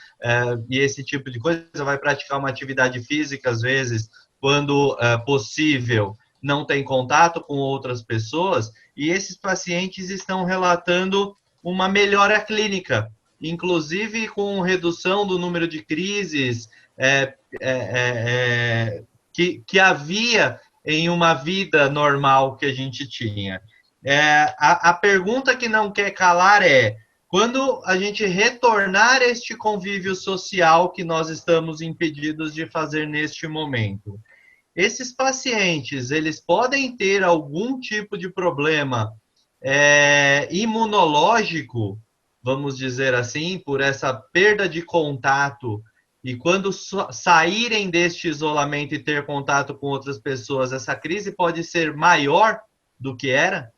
[SPEAKER 1] e esse tipo de coisa, vai praticar uma atividade física, às vezes, quando possível, não tem contato com outras pessoas, e esses pacientes estão relatando uma melhora clínica, inclusive com redução do número de crises que havia em uma vida normal que a gente tinha. A pergunta que não quer calar é: quando a gente retornar este convívio social que nós estamos impedidos de fazer neste momento, esses pacientes, eles podem ter algum tipo de problema imunológico, vamos dizer assim, por essa perda de contato, e quando saírem deste isolamento e ter contato com outras pessoas, essa crise pode ser maior do que era?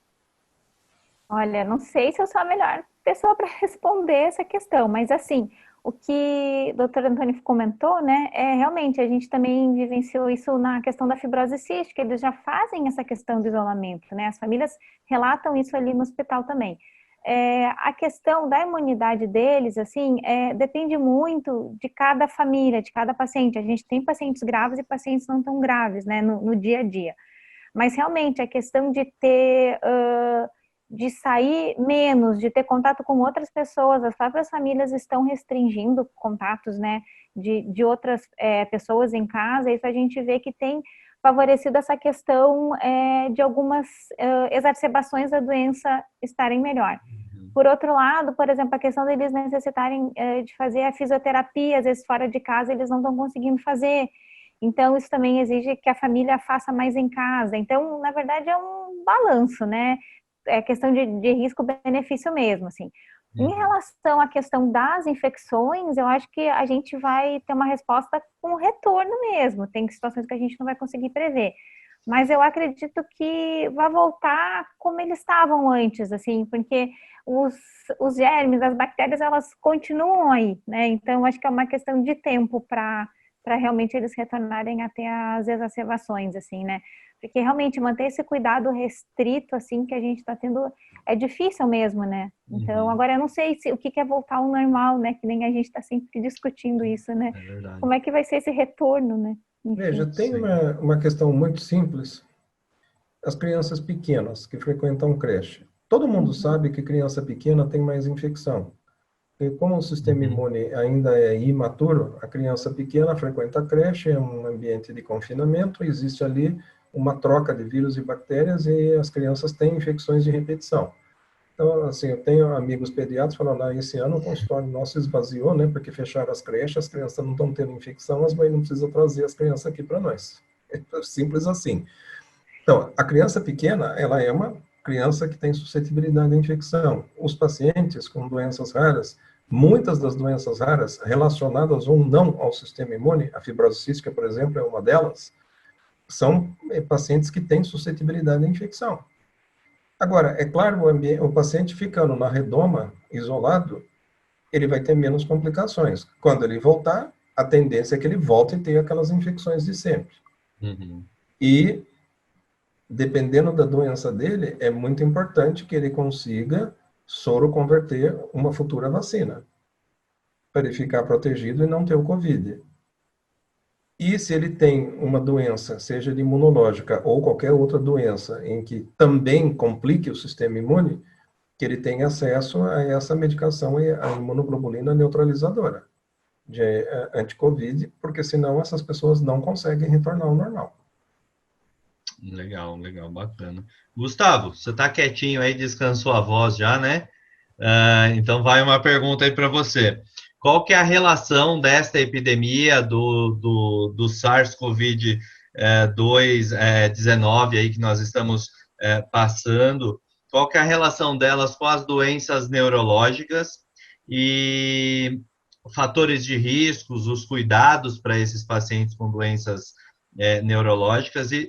[SPEAKER 4] Olha, não sei se eu sou a melhor pessoa para responder essa questão, mas assim, o que o doutor Antônio comentou, né, realmente a gente também vivenciou isso na questão da fibrose cística, eles já fazem essa questão do isolamento, né, as famílias relatam isso ali no hospital também. A questão da imunidade deles, assim, depende muito de cada família, de cada paciente. A gente tem pacientes graves e pacientes não tão graves, né, no dia a dia. Mas realmente a questão de ter de sair menos, de ter contato com outras pessoas, as próprias famílias estão restringindo contatos, né, de outras pessoas em casa, isso a gente vê que tem favorecido essa questão de algumas exacerbações da doença estarem melhor. Por outro lado, por exemplo, a questão deles necessitarem de fazer a fisioterapia, às vezes fora de casa, eles não estão conseguindo fazer. Então, isso também exige que a família faça mais em casa. Então, na verdade, é um balanço, né? É questão de risco-benefício mesmo, assim. Em relação à questão das infecções, eu acho que a gente vai ter uma resposta com retorno mesmo. Tem situações que a gente não vai conseguir prever. Mas eu acredito que vai voltar como eles estavam antes, assim, porque os germes, as bactérias, elas continuam aí, né? Então, acho que é uma questão de tempo para realmente eles retornarem até as exacerbações, assim, né? Porque realmente manter esse cuidado restrito, assim, que a gente está tendo, é difícil mesmo, né? Então, agora eu não sei o que é voltar ao normal, né? Que nem a gente está sempre discutindo isso, né?
[SPEAKER 1] É verdade.
[SPEAKER 4] Como é que vai ser esse retorno, né? Enfim.
[SPEAKER 2] Veja, tem uma questão muito simples. As crianças pequenas que frequentam creche. Todo mundo sabe que criança pequena tem mais infecção. E como o sistema imune ainda é imaturo, a criança pequena frequenta a creche, é um ambiente de confinamento, existe ali uma troca de vírus e bactérias e as crianças têm infecções de repetição. Então, assim, eu tenho amigos pediatras falando, esse ano o consultório nosso esvaziou, né, porque fecharam as creches, as crianças não estão tendo infecção, as mães não precisam trazer as crianças aqui para nós. É simples assim. Então, a criança pequena, ela é uma criança que tem suscetibilidade à infecção. Os pacientes com doenças raras, muitas das doenças raras relacionadas ou não ao sistema imune, a fibrose cística, por exemplo, é uma delas, são pacientes que têm suscetibilidade à infecção. Agora, é claro, o paciente ficando na redoma, isolado, ele vai ter menos complicações. Quando ele voltar, a tendência é que ele volte a ter aquelas infecções de sempre. E, dependendo da doença dele, é muito importante que ele consiga soro-converter uma futura vacina, para ele ficar protegido e não ter o Covid. E se ele tem uma doença, seja de imunológica ou qualquer outra doença, em que também complique o sistema imune, que ele tenha acesso a essa medicação, a imunoglobulina neutralizadora de anti-Covid, porque senão essas pessoas não conseguem retornar ao normal.
[SPEAKER 1] Legal, bacana. Gustavo, você está quietinho aí, descansou a voz já, né? Então vai uma pergunta aí para você. Qual que é a relação desta epidemia do SARS-CoV-2-19 aí que nós estamos passando? Qual que é a relação delas com as doenças neurológicas e fatores de riscos, os cuidados para esses pacientes com doenças neurológicas? E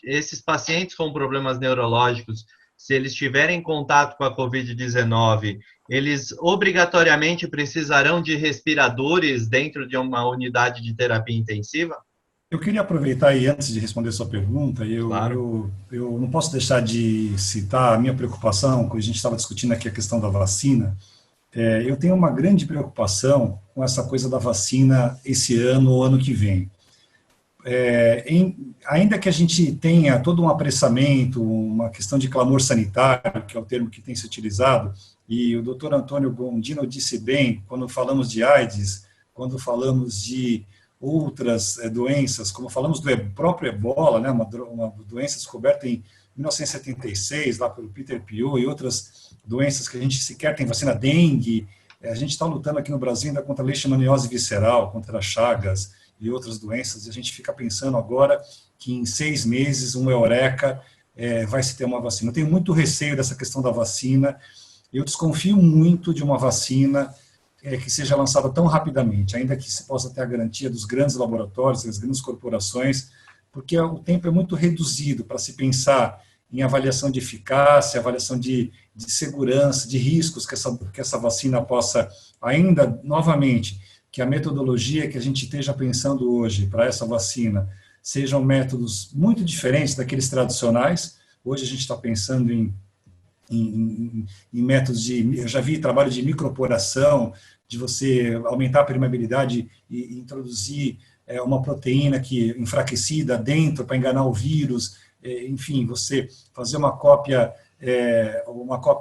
[SPEAKER 1] esses pacientes com problemas neurológicos, se eles tiverem contato com a Covid-19, eles obrigatoriamente precisarão de respiradores dentro de uma unidade de terapia intensiva?
[SPEAKER 3] Eu queria aproveitar aí, antes de responder sua pergunta,
[SPEAKER 1] Claro.
[SPEAKER 3] eu não posso deixar de citar a minha preocupação, quando a gente estava discutindo aqui a questão da vacina. Eu tenho uma grande preocupação com essa coisa da vacina esse ano ou ano que vem. Ainda que a gente tenha todo um apressamento, uma questão de clamor sanitário, que é o termo que tem se utilizado, e o doutor Antônio Gondino disse bem, quando falamos de AIDS, quando falamos de outras doenças, como falamos do próprio ebola, né, uma doença descoberta em 1976, lá pelo Peter Piot, e outras doenças que a gente sequer tem vacina, dengue, a gente está lutando aqui no Brasil ainda contra a leishmaniose visceral, contra Chagas, e outras doenças, e a gente fica pensando agora que em 6 meses, uma eureka, vai se ter uma vacina. Eu tenho muito receio dessa questão da vacina, eu desconfio muito de uma vacina que seja lançada tão rapidamente, ainda que se possa ter a garantia dos grandes laboratórios, das grandes corporações, porque o tempo é muito reduzido para se pensar em avaliação de eficácia, avaliação de segurança, de riscos que essa vacina possa, ainda, novamente, que a metodologia que a gente esteja pensando hoje para essa vacina sejam métodos muito diferentes daqueles tradicionais. Hoje a gente está pensando em métodos eu já vi trabalho de microporação, de você aumentar a permeabilidade e introduzir uma proteína enfraquecida dentro para enganar o vírus, enfim, você fazer uma cópia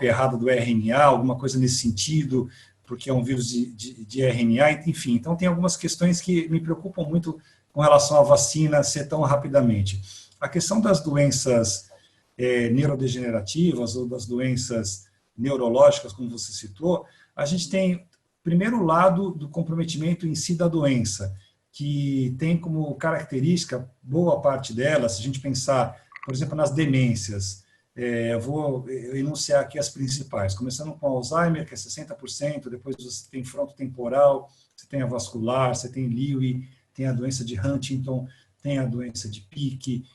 [SPEAKER 3] errada do RNA, alguma coisa nesse sentido, porque é um vírus de RNA, enfim. Então, tem algumas questões que me preocupam muito com relação à vacina ser tão rapidamente. A questão das doenças neurodegenerativas ou das doenças neurológicas, como você citou, a gente tem, primeiro, o lado do comprometimento em si da doença, que tem como característica, boa parte delas, se a gente pensar, por exemplo, nas demências, eu vou enunciar aqui as principais, começando com Alzheimer, que é 60%, depois você tem frontotemporal, você tem a vascular, você tem Lewy, tem a doença de Huntington, tem a doença de Pick,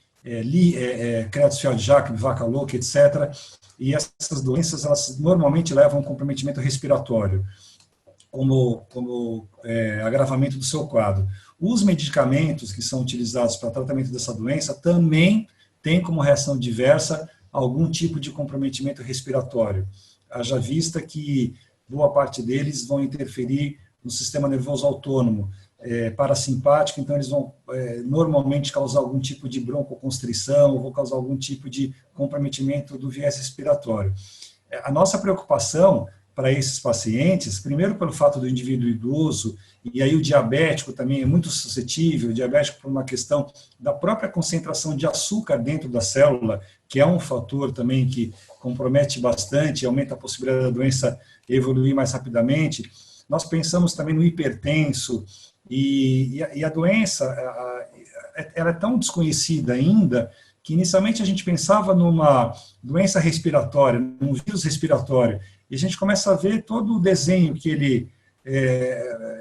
[SPEAKER 3] Creutzfeldt-Jakob, vaca louca, etc. E essas doenças, elas normalmente levam a um comprometimento respiratório, como agravamento do seu quadro. Os medicamentos que são utilizados para tratamento dessa doença também tem como reação diversa algum tipo de comprometimento respiratório. Haja vista que boa parte deles vão interferir no sistema nervoso autônomo, parasimpático, então eles vão normalmente causar algum tipo de broncoconstrição, ou vão causar algum tipo de comprometimento do viés respiratório. A nossa preocupação para esses pacientes, primeiro pelo fato do indivíduo idoso, e aí o diabético também é muito suscetível, o diabético por uma questão da própria concentração de açúcar dentro da célula, que é um fator também que compromete bastante, aumenta a possibilidade da doença evoluir mais rapidamente. Nós pensamos também no hipertenso, e a doença, ela é tão desconhecida ainda, que inicialmente a gente pensava numa doença respiratória, num vírus respiratório, e a gente começa a ver todo o desenho que ele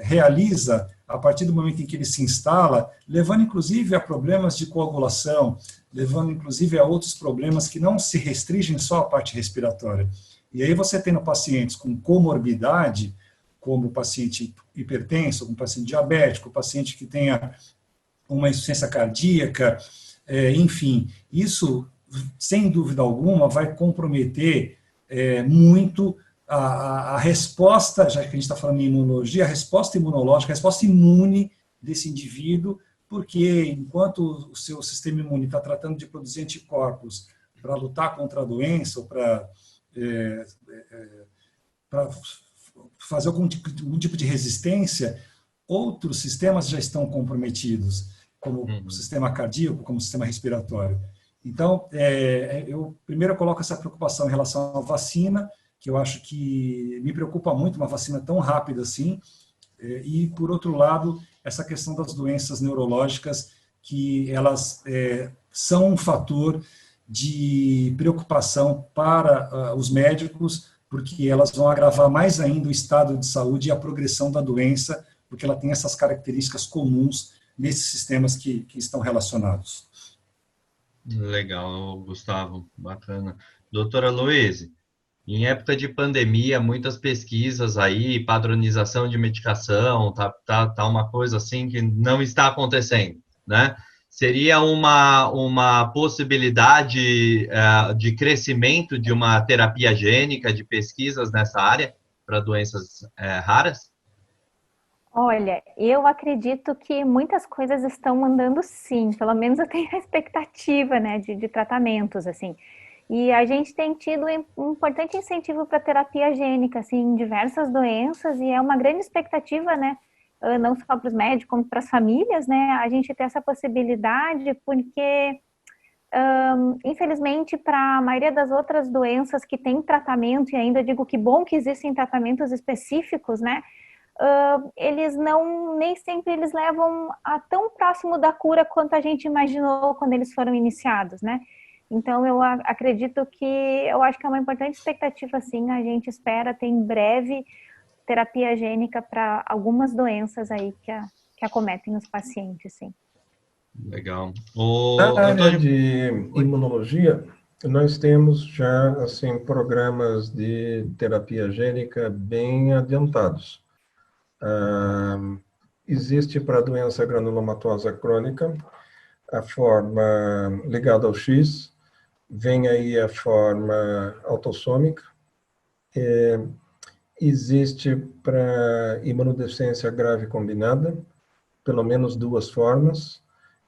[SPEAKER 3] realiza a partir do momento em que ele se instala, levando inclusive a problemas de coagulação, levando inclusive a outros problemas que não se restringem só à parte respiratória. E aí você tendo pacientes com comorbidade, como o paciente hipertenso, como o paciente diabético, o paciente que tenha uma insuficiência cardíaca, enfim, isso, sem dúvida alguma, vai comprometer muito a resposta, já que a gente está falando em imunologia, a resposta imunológica, a resposta imune desse indivíduo, porque enquanto o seu sistema imune está tratando de produzir anticorpos para lutar contra a doença, ou para fazer algum tipo de resistência, outros sistemas já estão comprometidos, como o sistema cardíaco, como o sistema respiratório. Então, eu primeiro coloco essa preocupação em relação à vacina, que eu acho que me preocupa muito, uma vacina tão rápida assim, e, por outro lado, essa questão das doenças neurológicas, que elas são um fator de preocupação para os médicos, porque elas vão agravar mais ainda o estado de saúde e a progressão da doença, porque ela tem essas características comuns nesses sistemas que estão relacionados.
[SPEAKER 1] Legal, Gustavo, bacana. Doutora Luiz, em época de pandemia, muitas pesquisas aí, padronização de medicação, tá uma coisa assim que não está acontecendo, né? Seria uma possibilidade de crescimento de uma terapia gênica, de pesquisas nessa área para doenças raras?
[SPEAKER 4] Olha, eu acredito que muitas coisas estão andando sim, pelo menos eu tenho a expectativa, né, de tratamentos, assim. E a gente tem tido um importante incentivo para terapia gênica, assim, em diversas doenças, e é uma grande expectativa, né, não só para os médicos, como para as famílias, né, a gente ter essa possibilidade, porque, infelizmente, para a maioria das outras doenças que tem tratamento, e ainda digo que bom que existem tratamentos específicos, né, eles nem sempre eles levam a tão próximo da cura quanto a gente imaginou quando eles foram iniciados, né? Então, eu acredito eu acho que é uma importante expectativa, sim, a gente espera ter em breve terapia gênica para algumas doenças aí que acometem os pacientes, sim.
[SPEAKER 1] Legal.
[SPEAKER 2] Na área
[SPEAKER 1] Antônio...
[SPEAKER 2] de imunologia, nós temos já, assim, programas de terapia gênica bem adiantados. Existe para a doença granulomatosa crônica a forma ligada ao X, vem aí a forma autossômica, existe para imunodeficiência grave combinada, pelo menos 2 formas,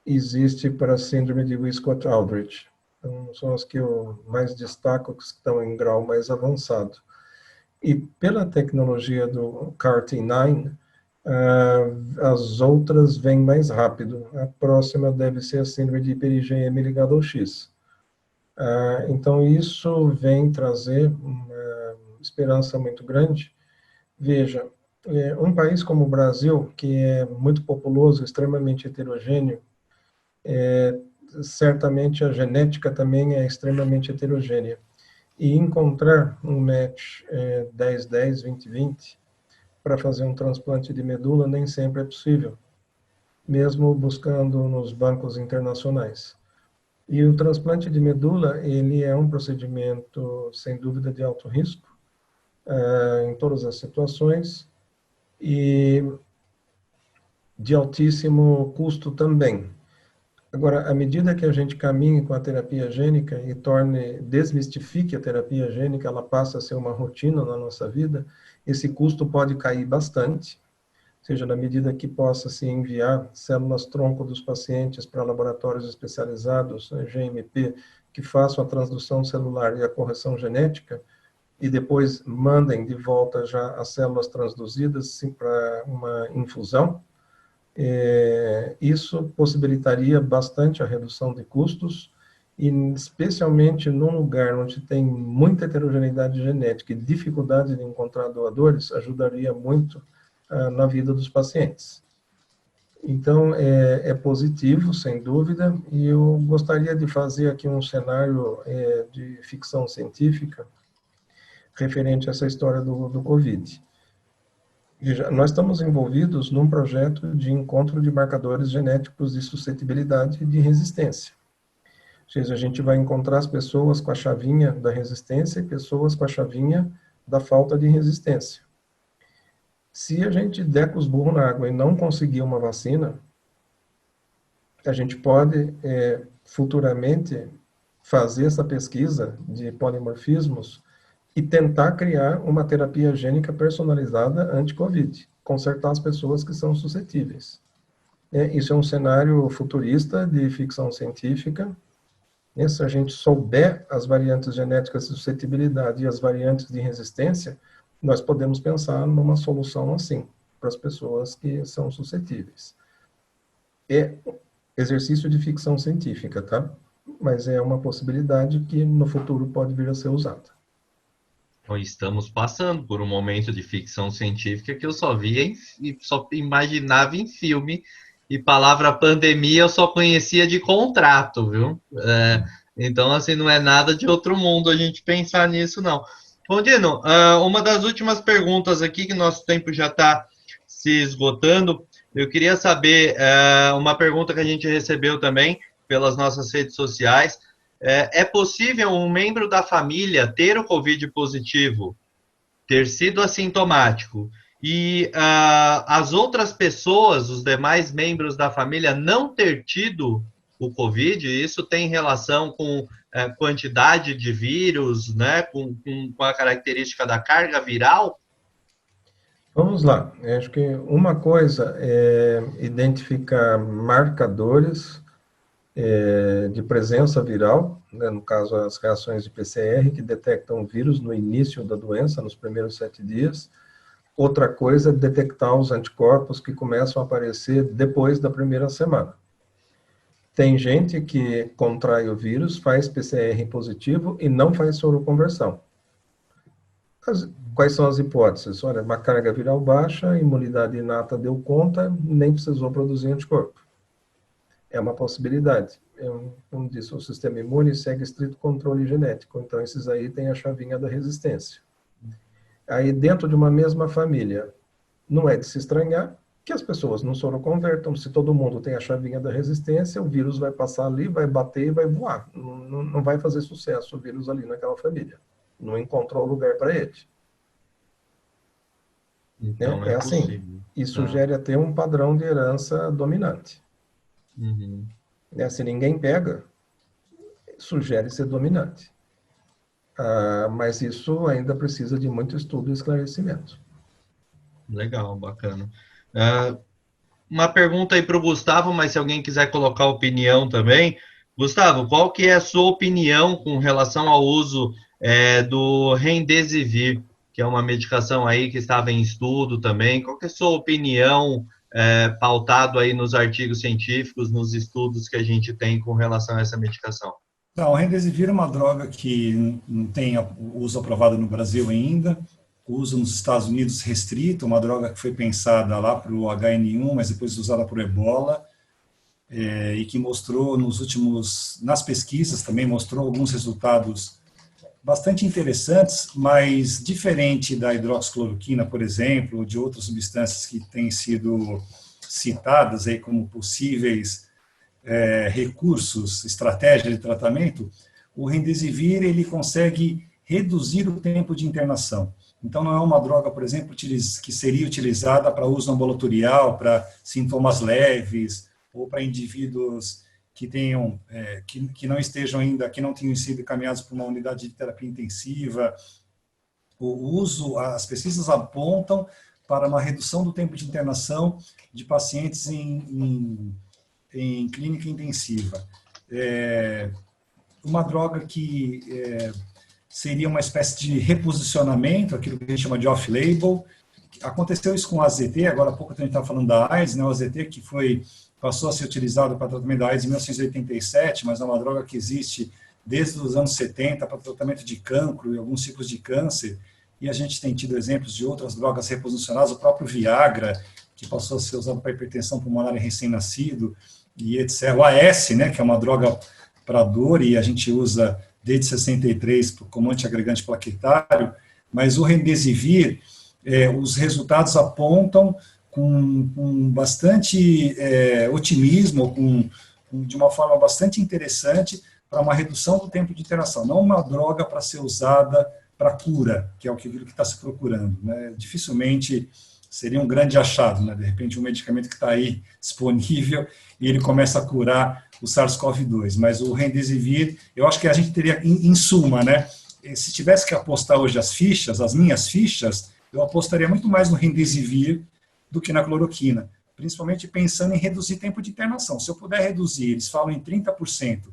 [SPEAKER 2] existe para síndrome de Wiskott-Aldrich. Então, são as que eu mais destaco, que estão em grau mais avançado. E pela tecnologia do CAR-T9, as outras vêm mais rápido. A próxima deve ser a síndrome de hiper-IgM ligada ao X. Então, isso vem trazer uma esperança muito grande. Veja, um país como o Brasil, que é muito populoso, extremamente heterogêneo, certamente a genética também é extremamente heterogênea. E encontrar um match 10-10, 20-20, para fazer um transplante de medula nem sempre é possível, mesmo buscando nos bancos internacionais. E o transplante de medula, ele é um procedimento, sem dúvida, de alto risco, em todas as situações, e de altíssimo custo também. Agora, à medida que a gente caminhe com a terapia gênica e desmistifique a terapia gênica, ela passa a ser uma rotina na nossa vida, esse custo pode cair bastante, ou seja, na medida que possa se enviar células-tronco dos pacientes para laboratórios especializados, GMP, que façam a transdução celular e a correção genética, e depois mandem de volta já as células transduzidas para uma infusão, isso possibilitaria bastante a redução de custos, e especialmente num lugar onde tem muita heterogeneidade genética e dificuldade de encontrar doadores, ajudaria muito na vida dos pacientes. Então, é positivo, sem dúvida, e eu gostaria de fazer aqui um cenário de ficção científica referente a essa história do Covid. Nós estamos envolvidos num projeto de encontro de marcadores genéticos de suscetibilidade e de resistência. Ou seja, a gente vai encontrar as pessoas com a chavinha da resistência e pessoas com a chavinha da falta de resistência. Se a gente der com os burros na água e não conseguir uma vacina, a gente pode futuramente fazer essa pesquisa de polimorfismos e tentar criar uma terapia gênica personalizada anti-Covid, consertar as pessoas que são suscetíveis. Isso é um cenário futurista de ficção científica. Se a gente souber as variantes genéticas de suscetibilidade e as variantes de resistência, nós podemos pensar numa solução assim, para as pessoas que são suscetíveis. É exercício de ficção científica, tá? Mas é uma possibilidade que no futuro pode vir a ser usada.
[SPEAKER 1] Estamos passando por um momento de ficção científica que eu só via e só imaginava em filme, e palavra pandemia eu só conhecia de contrato, viu? Então, assim, não é nada de outro mundo a gente pensar nisso, não. Bom, Dino, uma das últimas perguntas aqui, que nosso tempo já está se esgotando, eu queria saber, uma pergunta que a gente recebeu também pelas nossas redes sociais: é possível um membro da família ter o Covid positivo, ter sido assintomático, e as outras pessoas, os demais membros da família, não ter tido o Covid? Isso tem relação com quantidade de vírus, né, com a característica da carga viral?
[SPEAKER 2] Vamos lá. Eu acho que uma coisa é identificar marcadores de presença viral, né, no caso as reações de PCR, que detectam o vírus no início da doença, nos primeiros 7 dias. Outra coisa é detectar os anticorpos que começam a aparecer depois da primeira semana. Tem gente que contrai o vírus, faz PCR positivo e não faz soroconversão. Quais são as hipóteses? Olha, uma carga viral baixa, a imunidade inata deu conta, nem precisou produzir anticorpo. É uma possibilidade. Como disse, o sistema imune segue estrito controle genético, então esses aí têm a chavinha da resistência. Aí, dentro de uma mesma família, não é de se estranhar que as pessoas não soroconvertam. Se todo mundo tem a chavinha da resistência, o vírus vai passar ali, vai bater e vai voar. Não vai fazer sucesso o vírus ali naquela família. Não encontrou lugar para ele.
[SPEAKER 1] Então,
[SPEAKER 2] é assim.
[SPEAKER 1] Possível.
[SPEAKER 2] E sugere até um padrão de herança dominante.
[SPEAKER 1] Uhum.
[SPEAKER 2] Se ninguém pega, sugere ser dominante. Mas isso ainda precisa de muito estudo e esclarecimento.
[SPEAKER 1] Legal, bacana. Uma pergunta aí para o Gustavo, mas se alguém quiser colocar opinião também. Gustavo, qual que é a sua opinião com relação ao uso do Remdesivir, que é uma medicação aí que estava em estudo também? Qual que é a sua opinião, pautado aí nos artigos científicos, nos estudos que a gente tem com relação a essa medicação?
[SPEAKER 3] Não, o Remdesivir é uma droga que não tem uso aprovado no Brasil ainda, o uso nos Estados Unidos restrito, uma droga que foi pensada lá para o HN1, mas depois usada para o Ebola, e que mostrou nas pesquisas também, mostrou alguns resultados bastante interessantes, mas diferente da hidroxicloroquina, por exemplo, ou de outras substâncias que têm sido citadas aí como possíveis recursos, estratégia de tratamento, o Remdesivir ele consegue reduzir o tempo de internação. Então, não é uma droga, por exemplo, que seria utilizada para uso ambulatorial, para sintomas leves, ou para indivíduos que tenham, que não estejam ainda, que não tenham sido encaminhados para uma unidade de terapia intensiva. As pesquisas apontam para uma redução do tempo de internação de pacientes em clínica intensiva. Uma droga que seria uma espécie de reposicionamento, aquilo que a gente chama de off-label. Aconteceu isso com o AZT, agora há pouco a gente estava falando da AIDS, né? O AZT que passou a ser utilizado para tratamento da AIDS em 1987, mas é uma droga que existe desde os anos 70 para tratamento de cancro e alguns tipos de câncer, e a gente tem tido exemplos de outras drogas reposicionadas, o próprio Viagra, que passou a ser usado para hipertensão pulmonar em recém-nascido, e etc. O AS, né, que é uma droga para dor, e a gente usa desde 63 como antiagregante plaquetário, mas o Remdesivir, os resultados apontam com bastante otimismo, de uma forma bastante interessante, para uma redução do tempo de internação, não uma droga para ser usada para cura, que é aquilo que está se procurando, né? Dificilmente seria um grande achado, né? De repente um medicamento que está aí disponível e ele começa a curar o SARS-CoV-2, mas o Remdesivir, eu acho que a gente teria, em suma, né? Se tivesse que apostar hoje as minhas fichas, eu apostaria muito mais no Remdesivir do que na cloroquina, principalmente pensando em reduzir tempo de internação. Se eu puder reduzir, eles falam em 30%,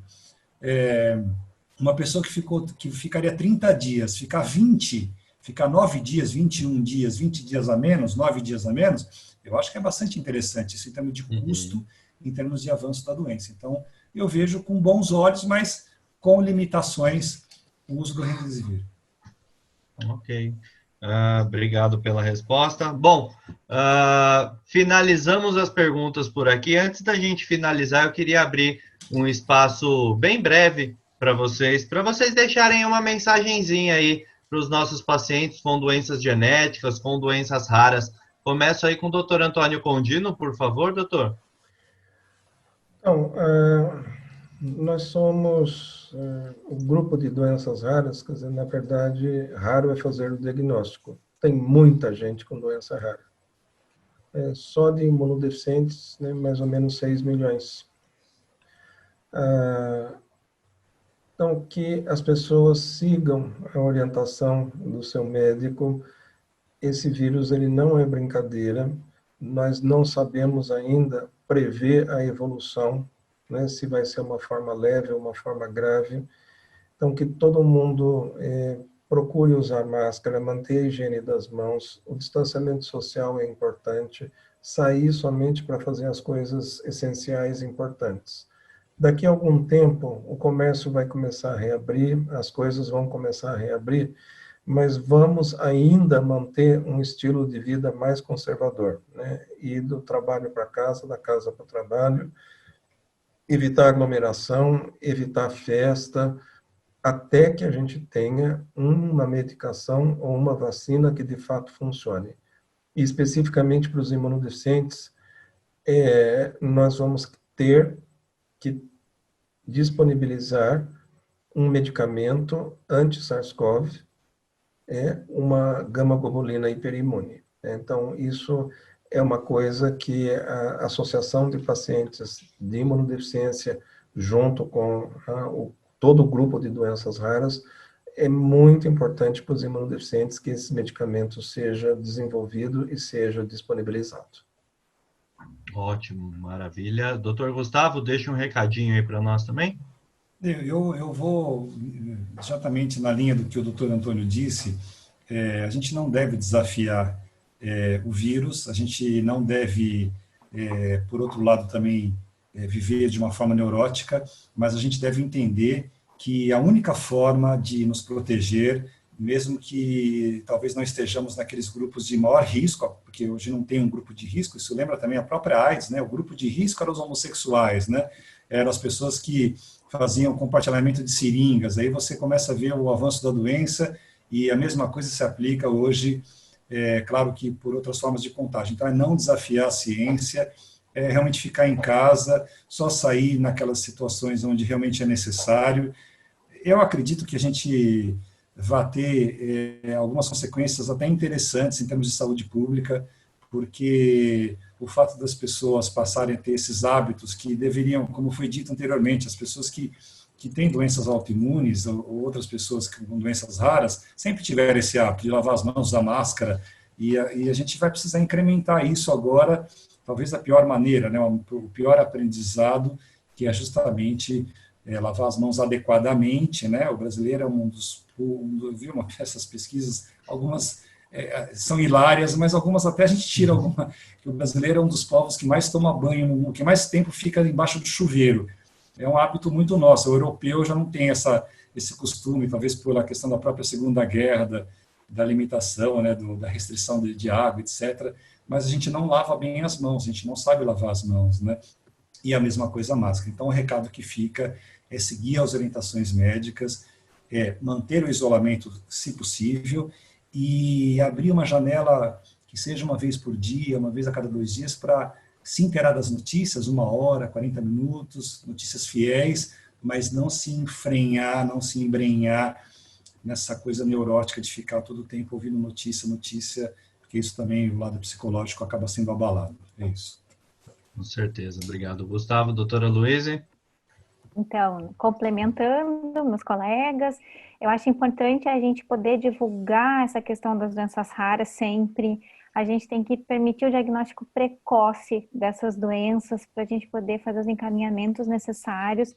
[SPEAKER 3] uma pessoa que ficaria 30 dias, ficar 20, ficar 9 dias, 21 dias, 20 dias a menos, 9 dias a menos, eu acho que é bastante interessante isso em termos de custo, em termos de avanço da doença. Então, eu vejo com bons olhos, mas com limitações, o uso do Remdesivir.
[SPEAKER 1] Ok. Obrigado pela resposta. Bom, finalizamos as perguntas por aqui. Antes da gente finalizar, eu queria abrir um espaço bem breve para vocês deixarem uma mensagenzinha aí para os nossos pacientes com doenças genéticas, com doenças raras. Começo aí com o doutor Antônio Condino, por favor, doutor.
[SPEAKER 2] Então, nós somos o grupo de doenças raras, quer dizer, na verdade, raro é fazer o diagnóstico. Tem muita gente com doença rara. Só de imunodeficientes, né, mais ou menos 6 milhões. Então, que as pessoas sigam a orientação do seu médico. Esse vírus, ele não é brincadeira. Nós não sabemos ainda prever a evolução, né, se vai ser uma forma leve ou uma forma grave. Então, que todo mundo procure usar máscara, manter a higiene das mãos, o distanciamento social é importante, sair somente para fazer as coisas essenciais e importantes. Daqui a algum tempo, o comércio vai começar a reabrir, as coisas vão começar a reabrir, mas vamos ainda manter um estilo de vida mais conservador, né? Ir do trabalho para casa, da casa para o trabalho, evitar aglomeração, evitar festa, até que a gente tenha uma medicação ou uma vacina que de fato funcione. E especificamente para os imunodeficientes, nós vamos ter que disponibilizar um medicamento anti-SARS-CoV, uma gama-globulina hiperimune. Então, isso é uma coisa que a Associação de Pacientes de Imunodeficiência, junto com todo o grupo de doenças raras, é muito importante para os imunodeficientes que esse medicamento seja desenvolvido e seja disponibilizado.
[SPEAKER 1] Ótimo, maravilha. Doutor Gustavo, deixa um recadinho aí para nós também.
[SPEAKER 3] Eu vou exatamente na linha do que o doutor Antônio disse. A gente não deve desafiar o vírus, a gente não deve, por outro lado, também viver de uma forma neurótica, mas a gente deve entender que a única forma de nos proteger, mesmo que talvez não estejamos naqueles grupos de maior risco, porque hoje não tem um grupo de risco, isso lembra também a própria AIDS, né? O grupo de risco eram os homossexuais, né? Eram as pessoas que faziam compartilhamento de seringas, aí você começa a ver o avanço da doença, e a mesma coisa se aplica hoje, claro que por outras formas de contágio. Então, é não desafiar a ciência, realmente ficar em casa, só sair naquelas situações onde realmente é necessário. Eu acredito que a gente vai ter algumas consequências até interessantes em termos de saúde pública, porque o fato das pessoas passarem a ter esses hábitos que deveriam, como foi dito anteriormente, as pessoas que têm doenças autoimunes ou outras pessoas com doenças raras, sempre tiveram esse hábito de lavar as mãos, usar máscara, e a gente vai precisar incrementar isso agora, talvez da pior maneira, né? O pior aprendizado, que é justamente lavar as mãos adequadamente, né? O brasileiro é eu vi uma dessas pesquisas, algumas são hilárias, mas algumas até a gente tira alguma, que o brasileiro é um dos povos que mais toma banho, que mais tempo fica embaixo do chuveiro. É um hábito muito nosso. O europeu já não tem esse costume, talvez pela questão da própria Segunda Guerra, da limitação, né, da restrição de água, etc. Mas a gente não lava bem as mãos, a gente não sabe lavar as mãos, né? E a mesma coisa a máscara. Então, o recado que fica é seguir as orientações médicas, manter o isolamento, se possível, e abrir uma janela que seja uma vez por dia, uma vez a cada 2 dias, para se inteirar das notícias, 1 hora, 40 minutos, notícias fiéis, mas não se enfrenhar, não se embrenhar nessa coisa neurótica de ficar todo o tempo ouvindo notícia, porque isso também, o lado psicológico, acaba sendo abalado. É isso.
[SPEAKER 1] Com certeza. Obrigado, Gustavo. Doutora Luíse?
[SPEAKER 4] Então, complementando meus colegas, eu acho importante a gente poder divulgar essa questão das doenças raras sempre. A gente tem que permitir o diagnóstico precoce dessas doenças para a gente poder fazer os encaminhamentos necessários.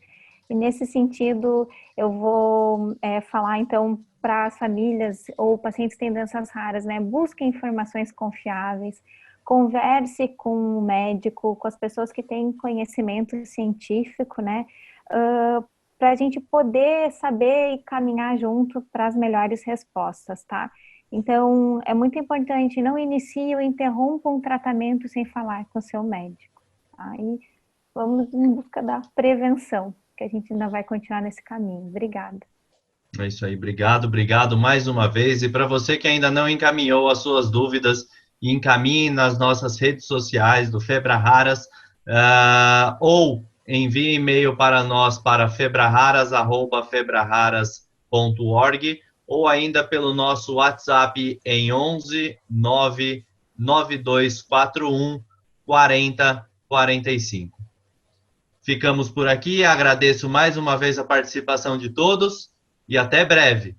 [SPEAKER 4] E nesse sentido, eu vou falar então para as famílias ou pacientes que têm doenças raras, né? Busquem informações confiáveis, converse com o médico, com as pessoas que têm conhecimento científico, né? Para a gente poder saber e caminhar junto para as melhores respostas, tá? Então, é muito importante, não inicie ou interrompa um tratamento sem falar com o seu médico. Tá? E vamos em busca da prevenção, que a gente ainda vai continuar nesse caminho. Obrigada.
[SPEAKER 1] É isso aí, obrigado mais uma vez. E para você que ainda não encaminhou as suas dúvidas, encaminhe nas nossas redes sociais do Febra Raras, ou envie e-mail para nós para febraharas@febraharas.org, ou ainda pelo nosso WhatsApp em 11 99241 4045. Ficamos por aqui, agradeço mais uma vez a participação de todos e até breve.